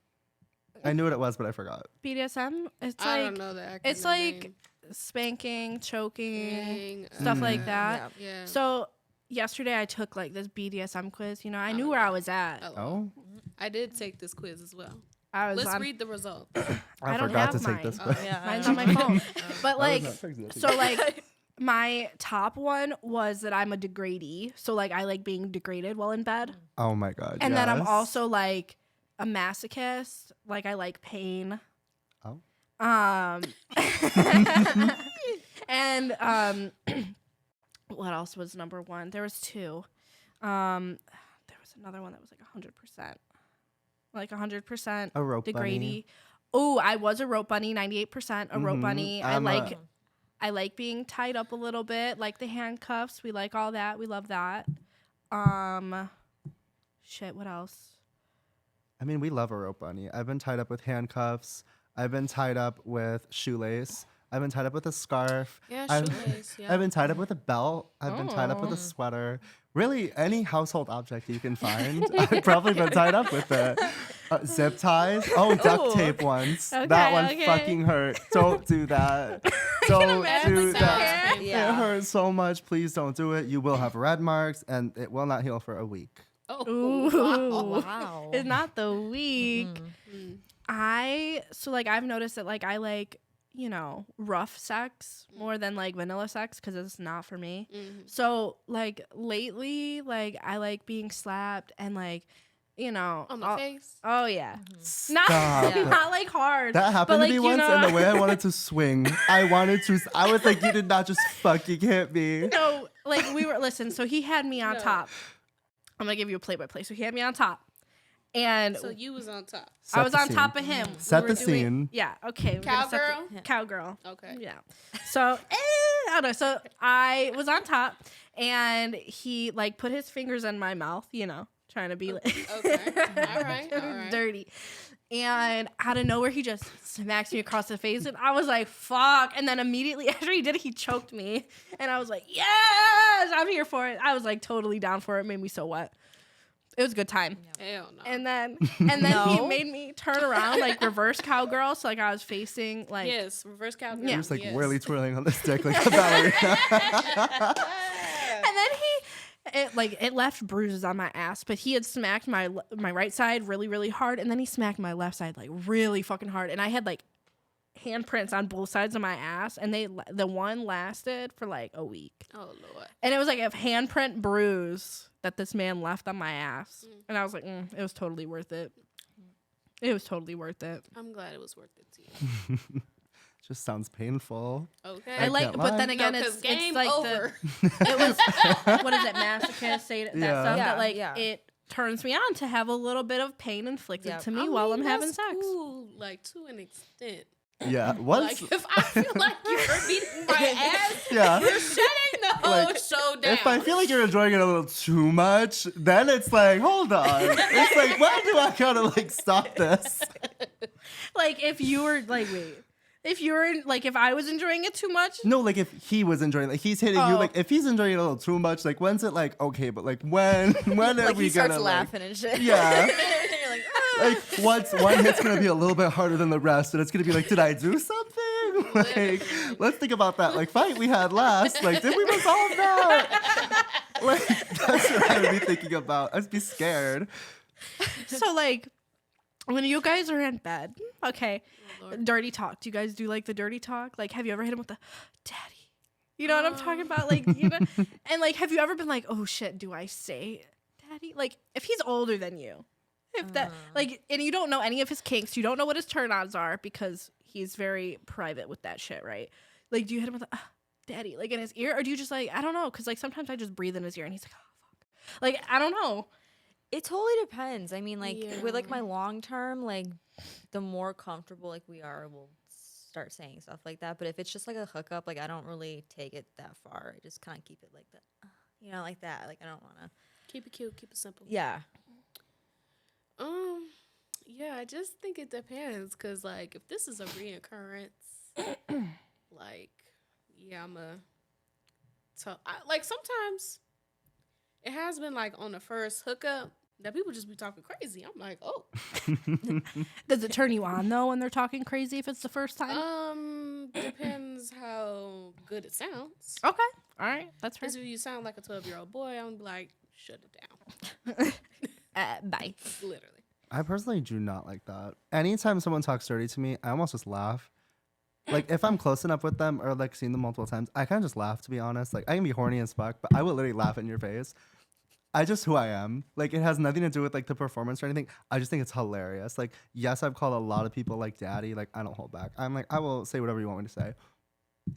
I knew what it was, but I forgot. BDSM. It's I like don't know that. it's like spanking, choking, Dang, stuff like that. Yeah. So yesterday I took like this BDSM quiz. You know, I Oh, knew where yeah. I was at. Oh, I did take this quiz as well. I was Let's on. read the results. I don't forgot to have take mine. this. Oh, quiz. Yeah, Mine's on my phone. But like, not fixing it. so like, my top one was that I'm a degradee. So like, I like being degraded while in bed, Oh my god. and then I'm yes. also like a masochist. Like I like pain. Oh. And what else was number one? There was two. There was another one that was like 100%. Like 100% a rope degradee. bunny. Oh, I was a rope bunny, 98% a rope Mhm. bunny. I'm I like being tied up a little bit, like the handcuffs. We like all that. We love that. Shit, what else? I mean, we love a rope bunny. I've been tied up with handcuffs. I've been tied up with shoelace. I've been tied up with a scarf. Yeah, I've- shoelace. Yeah. I've been tied up with a belt. I've been tied up with Oh. a sweater. Really, any household object you can find, I've probably been tied up with it. Zip ties. Oh, duct Ooh. tape once. Okay, that one okay. fucking hurt. Don't do that. Don't imagine do that. that. Sounds Yeah. It hurts so much. Please don't do it. You will have red marks, and it will not heal for a week. Oh, Ooh. wow. Wow. It's not the week. Mm. I've noticed that like I like, you know, rough sex more than like vanilla sex because it's not for me. Mhm. So like lately, like I like being slapped and like, you know, On the all- face. Oh yeah, Stop. not Yeah. not like hard. That happened but, to me like, you once, know- and the way I wanted to swing, I was like, you did not just fucking hit me. No, like listen. So he had me on No. top. I'm gonna give you a play by play. So he had me on top, and So you was on top. I Set was the on scene. top of him. Set We the were doing- scene. Yeah. Okay. we're gonna set the- Cowgirl? Cowgirl. Okay. Yeah. So I don't know. So I was on top, and he like put his fingers in my mouth. You know, trying to be like Okay. All right. All right. dirty. And out of nowhere, he just smacks me across the face, and I was like, "Fuck!" And then immediately after he did it, he choked me, and I was like, "Yes, I'm here for it." I was like totally down for it. It made me so wet. It was a good time. Hell no. And then he No. made me turn around like reverse cowgirl, so like I was facing like yes, reverse cowgirl. Yeah. You're just like yes. whirly twirling on the stick like a ballerina. and then it left bruises on my ass, but he had smacked my right side really really hard, and then he smacked my left side like really fucking hard, and I had like handprints on both sides of my ass, and the one lasted for like a week, Oh Lord. and it was like a handprint bruise that this man left on my ass, and I was like, it was totally worth it. It was totally worth it. I'm glad it was worth it to you. Just sounds painful. Okay. I like, can't but lie. then No, again, 'cause it's game like over. it was what is it, masochist say that Yeah. stuff Yeah, that like yeah. it turns me on to have a little bit of pain inflicted Yep. to me I while mean, I'm having that's sex. cool, like to an extent. Yeah. Once. Like if I feel like you're beating my ass, Yeah. you're shutting the whole Like, show down. If I feel like you're enjoying it a little too much, then it's like, hold on. It's like, when do I gotta like stop this? Like if you were like if you were like if I was enjoying it too much, No, like if he was enjoying, like he's hitting you, Oh. like if he's enjoying it a little too much, like when's it like okay, but like when are Like we he starts gonna laughing and shit. Yeah. You're like, like once one hit's gonna be a little bit harder than the rest, and it's gonna be like, did I do something? Like, let's think about that like fight we had last. Like, did we resolve that? Like, that's what I would be thinking about. I'd be scared. so like when you guys are in bed, okay, Oh, Lord. dirty talk. Do you guys do like the dirty talk? Like, have you ever hit him with the daddy? You know what I'm talking about? Like, you know, and like, have you ever been like, oh shit, do I say daddy? Like, if he's older than you, if that, like, and you don't know any of his kinks, you don't know what his turn-ons are because he's very private with that shit, right? Like, do you hit him with the daddy, like in his ear, or do you just like, I don't know, because like sometimes I just breathe in his ear and he's like, oh fuck, like I don't know. it totally depends. I mean, like with like Yeah. my long term, like the more comfortable like we are, we'll start saying stuff like that. But if it's just like a hookup, like I don't really take it that far. I just kind of keep it like that, like that. Like I don't want to. Keep it cute, keep it simple. Yeah. Yeah, I just think it depends, cause like if this is a reoccurrence, like yeah, like sometimes it has been like on the first hookup, that people just be talking crazy. I'm like, oh. Does it turn you on though when they're talking crazy if it's the first time? Depends how good it sounds. Okay. All right. That's fair. Because if you sound like a 12-year-old boy, I'm like, shut it down. Bye. Literally. I personally do not like that. Anytime someone talks dirty to me, I almost just laugh. Like if I'm close enough with them or like seen them multiple times, I kind of just laugh, to be honest. Like I can be horny as fuck, but I will literally laugh in your face. I just who I am. Like it has nothing to do with like the performance or anything. I just think it's hilarious. Like yes, I've called a lot of people like daddy. Like I don't hold back. I'm like I will say whatever you want me to say,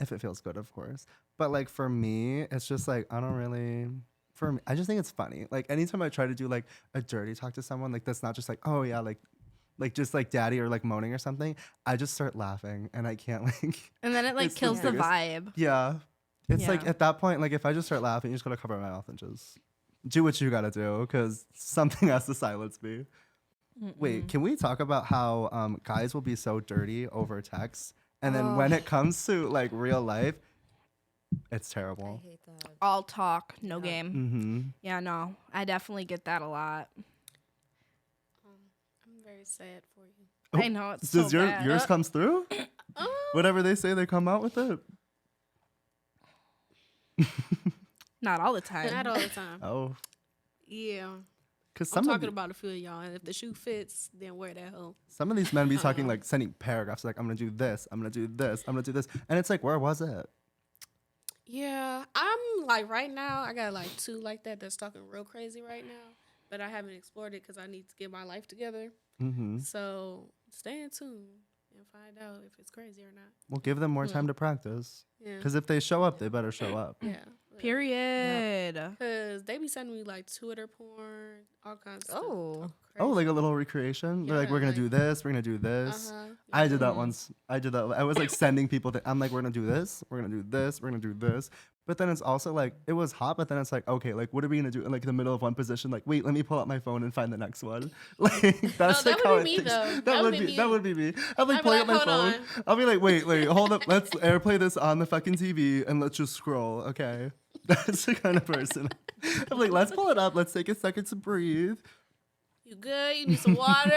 if it feels good, of course. But like for me, it's just like I don't really. For me, I just think it's funny. Like anytime I try to do like a dirty talk to someone, like that's not just like oh yeah, like just like daddy or like moaning or something. I just start laughing and I can't like. And then it like It's the kills the biggest- vibe. Yeah, it's like Yeah. at that point, like if I just start laughing, you just gotta cover my mouth and just do what you gotta do because something has to silence me. Wait, can we talk about how guys will be so dirty over text, and then when it comes to like real life, it's I terrible. hate that. All talk, no game. Mm-hmm. Yeah, no. I definitely get that a lot. I'm very sad for you. Oh, I know it's Does so bad. yours comes through? Um, Whatever they say, they come out with it. Not all the time. Not all the time. Oh, Yeah. because I'm some talking of about a few of y'all, and if the shoe fits, then wear that hoe. some of these men be talking Uh-uh. like sending paragraphs like I'm gonna do this, I'm gonna do this, I'm gonna do this, and it's like where was it? Yeah, I'm like right now, I got like 2 like that that's talking real crazy right now, but I haven't explored it because I need to get my life together. Mm-hmm. So stay in tune and find out if it's crazy or not. We'll give them more time to practice. Yeah. Because if they show up, they better show up. Yeah. Period. Because they be sending me like Twitter porn, all kinds of stuff. Oh. Oh, like a little recreation. They're like, Yeah, we're gonna like- do this. We're gonna do this. Uh-huh. I did that once. I did that. I was like sending people. I'm like, we're gonna do this. We're gonna do this. We're gonna do this. But then it's also like it was hot. But then it's like, okay, like what are we gonna do in like the middle of one position? Like, wait, let me pull out my phone and find the next one. Like that's that like would how be it me, thinks. though. That would be me. that would be me. I'm like I'd be pulling like, out my "Hold phone. on." I'll be like, wait, hold up. Let's airplay this on the fucking TV and let's just scroll. Okay, that's the kind of person. I'm like, let's pull it up. Let's take a second to breathe. You good? You need some water?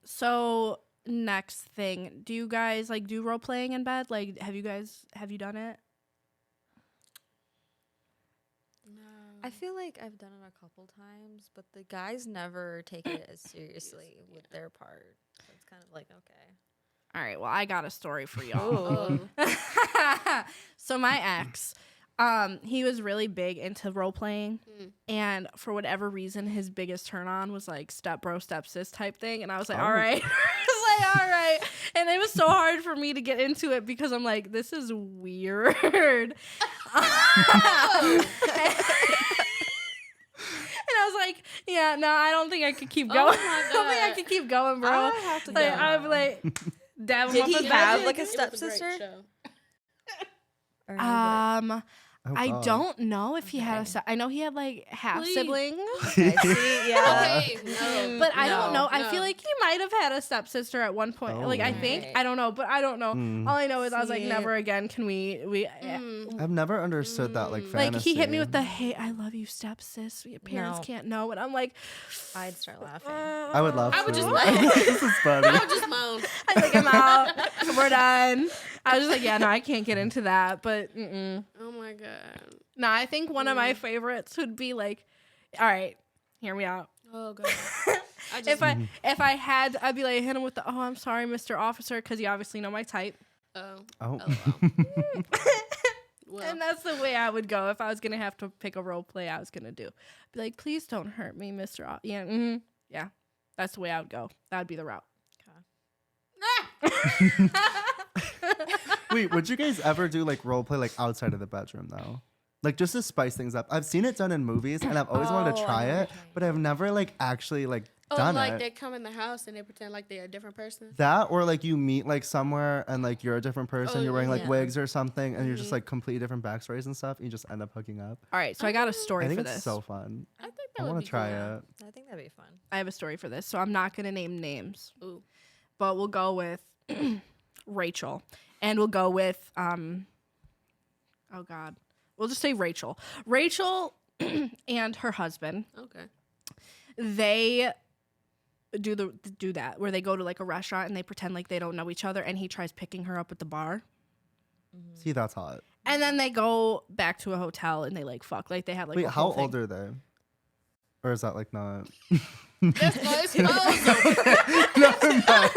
So next thing, do you guys like do role playing in bed? Like, have you done it? I feel like I've done it a couple times, but the guys never take it as seriously with their part. So it's kind of like, okay. All right. Well, I got a story for y'all. Oh. So my ex, he was really big into role playing, and for whatever reason, his biggest turn on was like step bro, step sis type thing, and I was like, all right, I was like, all right, and it was so hard for me to get into it because I'm like, this is weird. And I was like, yeah, no, I don't think I could keep Oh going. my I don't think I God. could keep going, bro. I have to Like, go. I'm like, dab him Did up he his have, back. like, a It was stepsister? great show. Or no, Oh, I God. don't know if he had a. Okay. I know he had like half Please. siblings, okay, see, yeah. Okay, no. but I don't know. No, I feel no. like he might have had a stepsister at one point. Like I Oh. think Right. I don't know, but I don't know. Mm. All I know is I was like, See. never again can we. Mm. I've never understood that like fantasy. Like he hit me with the "Hey, I love you, stepsis. Your parents No. can't know," and I'm like, I'd start laughing. I would love. I would to. just laugh. This is funny. I would just moan. I think I'm out. We're done. I was just like, yeah, no, I can't get into that. But Oh my god. no, I think one of my favorites would be like, all right, hear me out. Oh god. I just, If I had, I'd be like, hit him with the, oh, I'm sorry, Mr. Officer, because you obviously know my type. oh. Oh. Well, And that's the way I would go if I was gonna have to pick a role play. I was gonna do, be like, please don't hurt me, Mr. Yeah, yeah, that's the way I would go. That would be the route. Wait, would you guys ever do like role play like outside of the bedroom though? Like just to spice things up. I've seen it done in movies and I've always wanted to Oh, I try know what it, you're talking but I've never like actually like oh, done like it. they come in the house and they pretend like they're a different person. That or like you meet like somewhere and like you're a different person, Oh, you're wearing like yeah. wigs or something, and you're just like completely different backstories and stuff. And you just end up hooking up. All right, so I got a story I think for it's this. so fun. I think I that would want be to try cool. it. I think that'd be fun. I have a story for this, so I'm not gonna name names, Ooh. but we'll go with Rachel, and we'll go with oh god, we'll just say Rachel. Rachel and her husband, Okay. they do that where they go to like a restaurant and they pretend like they don't know each other, and he tries picking her up at the bar. See, that's hot. And then they go back to a hotel and they like fuck. Like they have like Wait, a how whole thing. old are they? Or is that like not? That's no exposure. Never mind.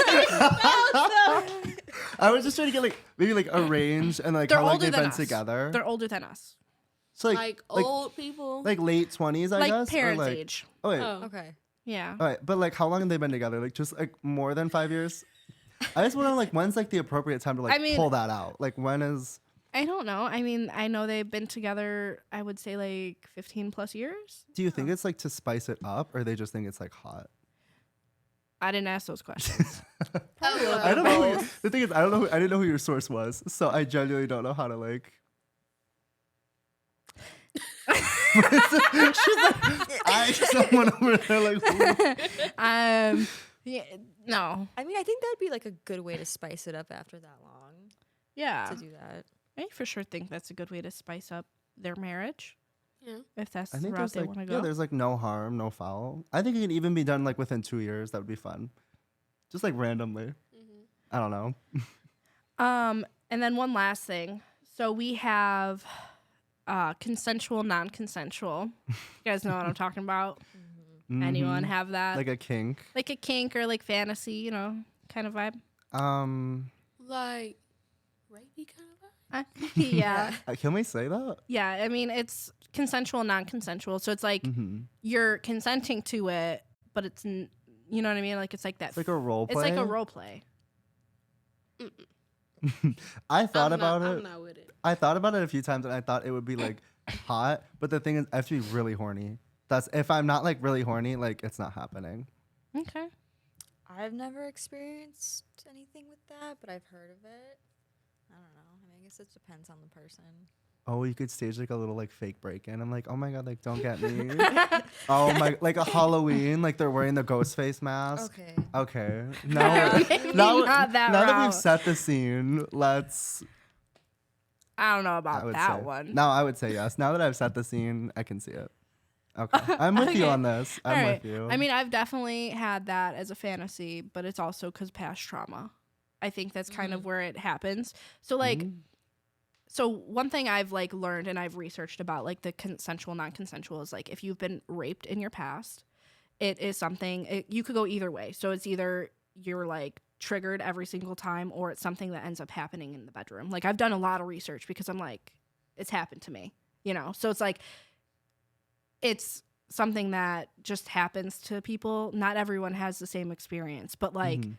I was just trying to get like maybe like a range and like They're how long older they've than been us. together. They're older than us. So Like old people. like late 20s, I Like guess. parents' or like, age. Oh wait. Oh. Okay. Yeah. All right, but like how long have they been together? Like just like more than 5 years? I just want to know like when's like the appropriate time to like I mean- pull that out? Like when is I don't know. I mean, I know they've been together, I would say like 15 plus years. do you think it's like to spice it up or they just think it's like hot? I didn't ask those questions. I don't know. The thing is, I don't know. I didn't know who your source was, so I genuinely don't know how to like. She's like, I someone over there like. Ooh. Yeah, no. I mean, I think that'd be like a good way to spice it up after that long Yeah. to do that. I for sure think that's a good way to spice up their marriage. Yeah. If that's I the think route there's they like want to go. yeah, there's like no harm, no foul. I think it can even be done like within 2 years. That would be fun, just like randomly. Mm-hmm. I don't know. And then one last thing. So we have consensual, non-consensual. You guys know what I'm talking about? Anyone Mhm. have that? Like a kink? Like a kink or like fantasy, you know, kind of vibe? Like rapey kind of vibe. Yeah. Can we say that? Yeah. I mean, it's consensual, non-consensual. So it's like Mm-hmm. you're consenting to it, but it's, you know what I mean? Like it's like that. It's like a role play. It's like a role play. I thought about I'm it. not with it. I thought about it a few times and I thought it would be like hot, but the thing is, I have to be really horny. That's if I'm not like really horny, like it's not happening. Okay. I've never experienced anything with that, but I've heard of it. I don't know. I mean, I guess it depends on the person. Oh, you could stage like a little like fake break-in. I'm like, oh my god, like don't get me. Oh my, like a Halloween, like they're wearing the ghost face mask. Okay. Okay. Now, Maybe now, not that now that we've route. set the scene, let's. I don't know I about would that say. one. No, I would say yes. Now that I've set the scene, I can see it. Okay, I'm with you Okay. on this. I'm All right. with you. I mean, I've definitely had that as a fantasy, but it's also because past trauma. I think that's kind of where it happens. So, like, Mm. so one thing I've like learned and I've researched about like the consensual, non-consensual is like if you've been raped in your past, it is something you could go either way. So it's either you're like triggered every single time, or it's something that ends up happening in the bedroom. Like I've done a lot of research because I'm like, it's happened to me, you know. So it's like it's something that just happens to people. Not everyone has the same experience, but like Mhm.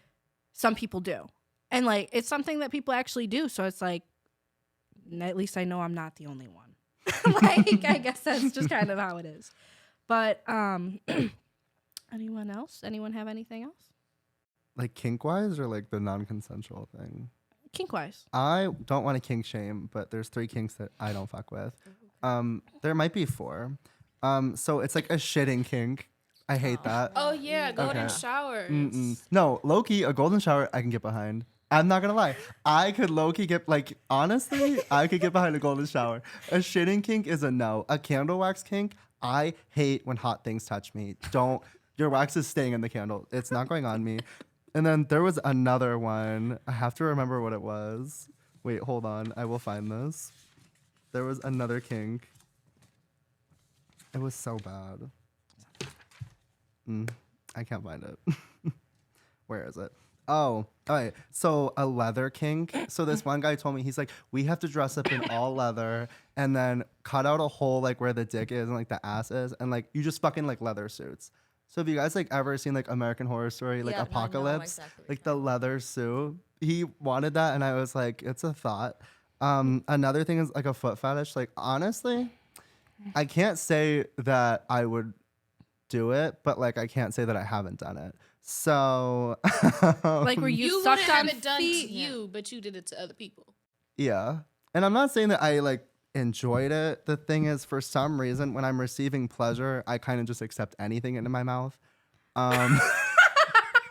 some people do. And like it's something that people actually do. So it's like at least I know I'm not the only one. Like I guess that's just kind of how it is. But anyone else? Anyone have anything else? Like kink wise or like the non-consensual thing? Kink wise. I don't want to kink shame, but there's 3 kinks that I don't fuck with. There might be 4. So it's like a shitting kink. I hate that. Oh yeah, golden Okay. showers. Mm-mm. No, low-key, a golden shower I can get behind. I'm not gonna lie. I could low-key get like honestly, I could get behind a golden shower. A shitting kink is a no. A candle wax kink, I hate when hot things touch me. Don't your wax is staying in the candle. It's not going on me. And then there was another one. I have to remember what it was. Wait, hold on. I will find this. There was another kink. It was so bad. I can't find it. Where is it? Oh, all right. So a leather kink. So this one guy told me, he's like, we have to dress up in all leather and then cut out a hole like where the dick is and like the ass is, and like you just fucking like leather suits. So have you guys like ever seen like American Horror Story, like Yeah, no, I know Apocalypse, exactly what like you're the leather suit? He wanted that, and I was like, it's a thought. Another thing is like a foot fetish. Like honestly, I can't say that I would do it, but like I can't say that I haven't done it. So Like where you, You sucked wouldn't have on it done feet. to you, but you did it to other people. yeah. And I'm not saying that I like enjoyed it. The thing is, for some reason, when I'm receiving pleasure, I kind of just accept anything into my mouth.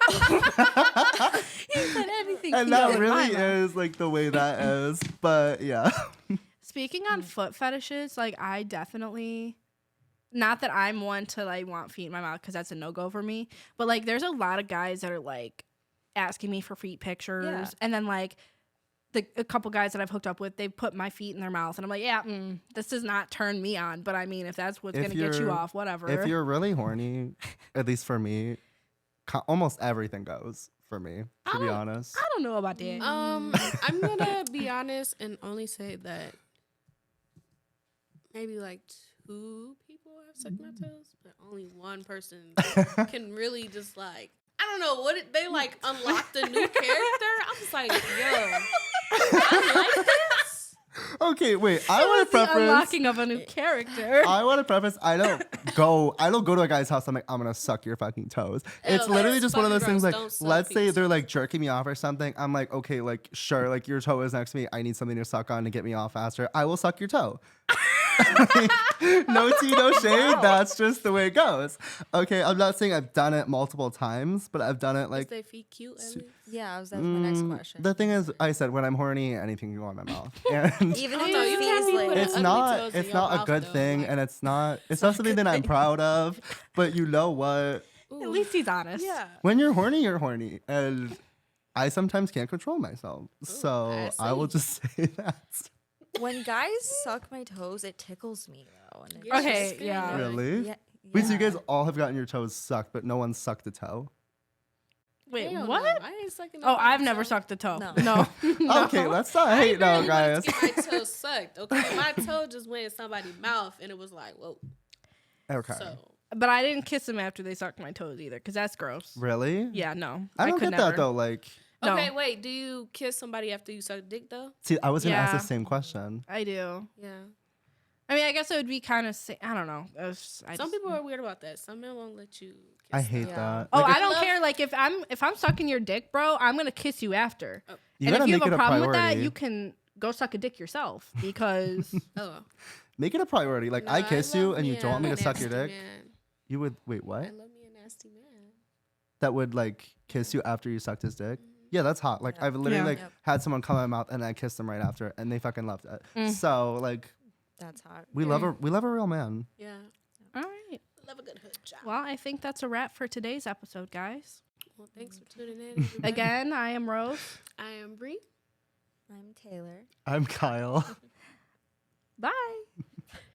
He said anything. And he that did. really Mama. is like the way that is. But yeah. Speaking on foot fetishes, like I definitely not that I'm one to like want feet in my mouth because that's a no go for me. But like, there's a lot of guys that are like asking me for feet pictures, Yeah. and then like a couple guys that I've hooked up with, they put my feet in their mouth, and I'm like, yeah, this does not turn me on. But I mean, if that's what's If gonna get you you're- off, whatever. If you're really horny, at least for me, almost everything goes for me, to be honest. I don't know about that. I'm gonna be honest and only say that maybe like 2 people have sucked my toes, but only one person can really just like, I don't know what they like unlocked a new character. I'm just like, yo, I like this. Okay, wait. I It want was to the preference. unlocking of a new character. I want to preface. I don't go to a guy's house. I'm like, I'm gonna suck your fucking toes. It's Ew, literally that's just one of those fucking things. Like, gross. Don't suck let's say people's they're like jerking me off or something. I'm like, okay, like sure, like your toe is next to me. I need something to suck on to get me off faster. I will suck your toe. No tea, no shade. That's just the way it goes. Okay, I'm not saying I've done it multiple times, but I've done it Is like. their feet cute at least? Yeah, that's my next question. The thing is, I said when I'm horny, anything can go in my mouth, and Even Oh, if no, your you feet can't is be like, putting it's ugly not toes in it's your not a mouth, good though, thing, like- and it's not something that I'm proud of. But you know what? At least he's honest. Yeah. When you're horny, and I sometimes can't control myself. So I I will see. just say that. when guys suck my toes, it tickles me though. And it's Yeah, Okay, just yeah. feeling like- Really? Yeah, Wait, so you yeah. guys all have gotten your toes sucked, but no one sucked a toe? Wait, Hell what? no, I ain't sucking Oh, nobody's I've never toe. sucked a toe. No. No. Okay, let's not I hate ain't now, really wanted guys. to get my toe sucked. Okay, my toe just went in somebody's mouth, and it was like, whoa. Okay. So But I didn't kiss them after they sucked my toes either, because that's gross. Really? Yeah, no. I don't could get never. that though. Like, No. okay, wait. Do you kiss somebody after you suck dick though? see, I was gonna ask Yeah. the same question. I do. Yeah. I mean, I guess it would be kind of. I don't know. Some people are weird about that. Some men won't let you. Kiss I hate them. Yeah. that. Oh, Like, I don't love- care. Like if I'm sucking your dick, bro, I'm gonna kiss you after. you and gotta if you make have it a a problem with that, priority. you can go suck a dick yourself because Oh. Make it a priority. Like No, I kiss you love and you me don't want me a to suck your nasty dick. man. You would wait, I what? love me a nasty man. That would like kiss you after you sucked his dick? Yeah, that's hot. Like Yeah. I've literally Yeah. like Yep. had someone come in my mouth and I kissed them right after and they fucking loved it. Mm. So like That's hot. we love a real man. Yeah. all right. Love a good hood job. Well, I think that's a wrap for today's episode, guys. Well, thanks for tuning in. everybody. Again, I am Rose. I am Bree. I'm Taylor. I'm Kyle. Bye.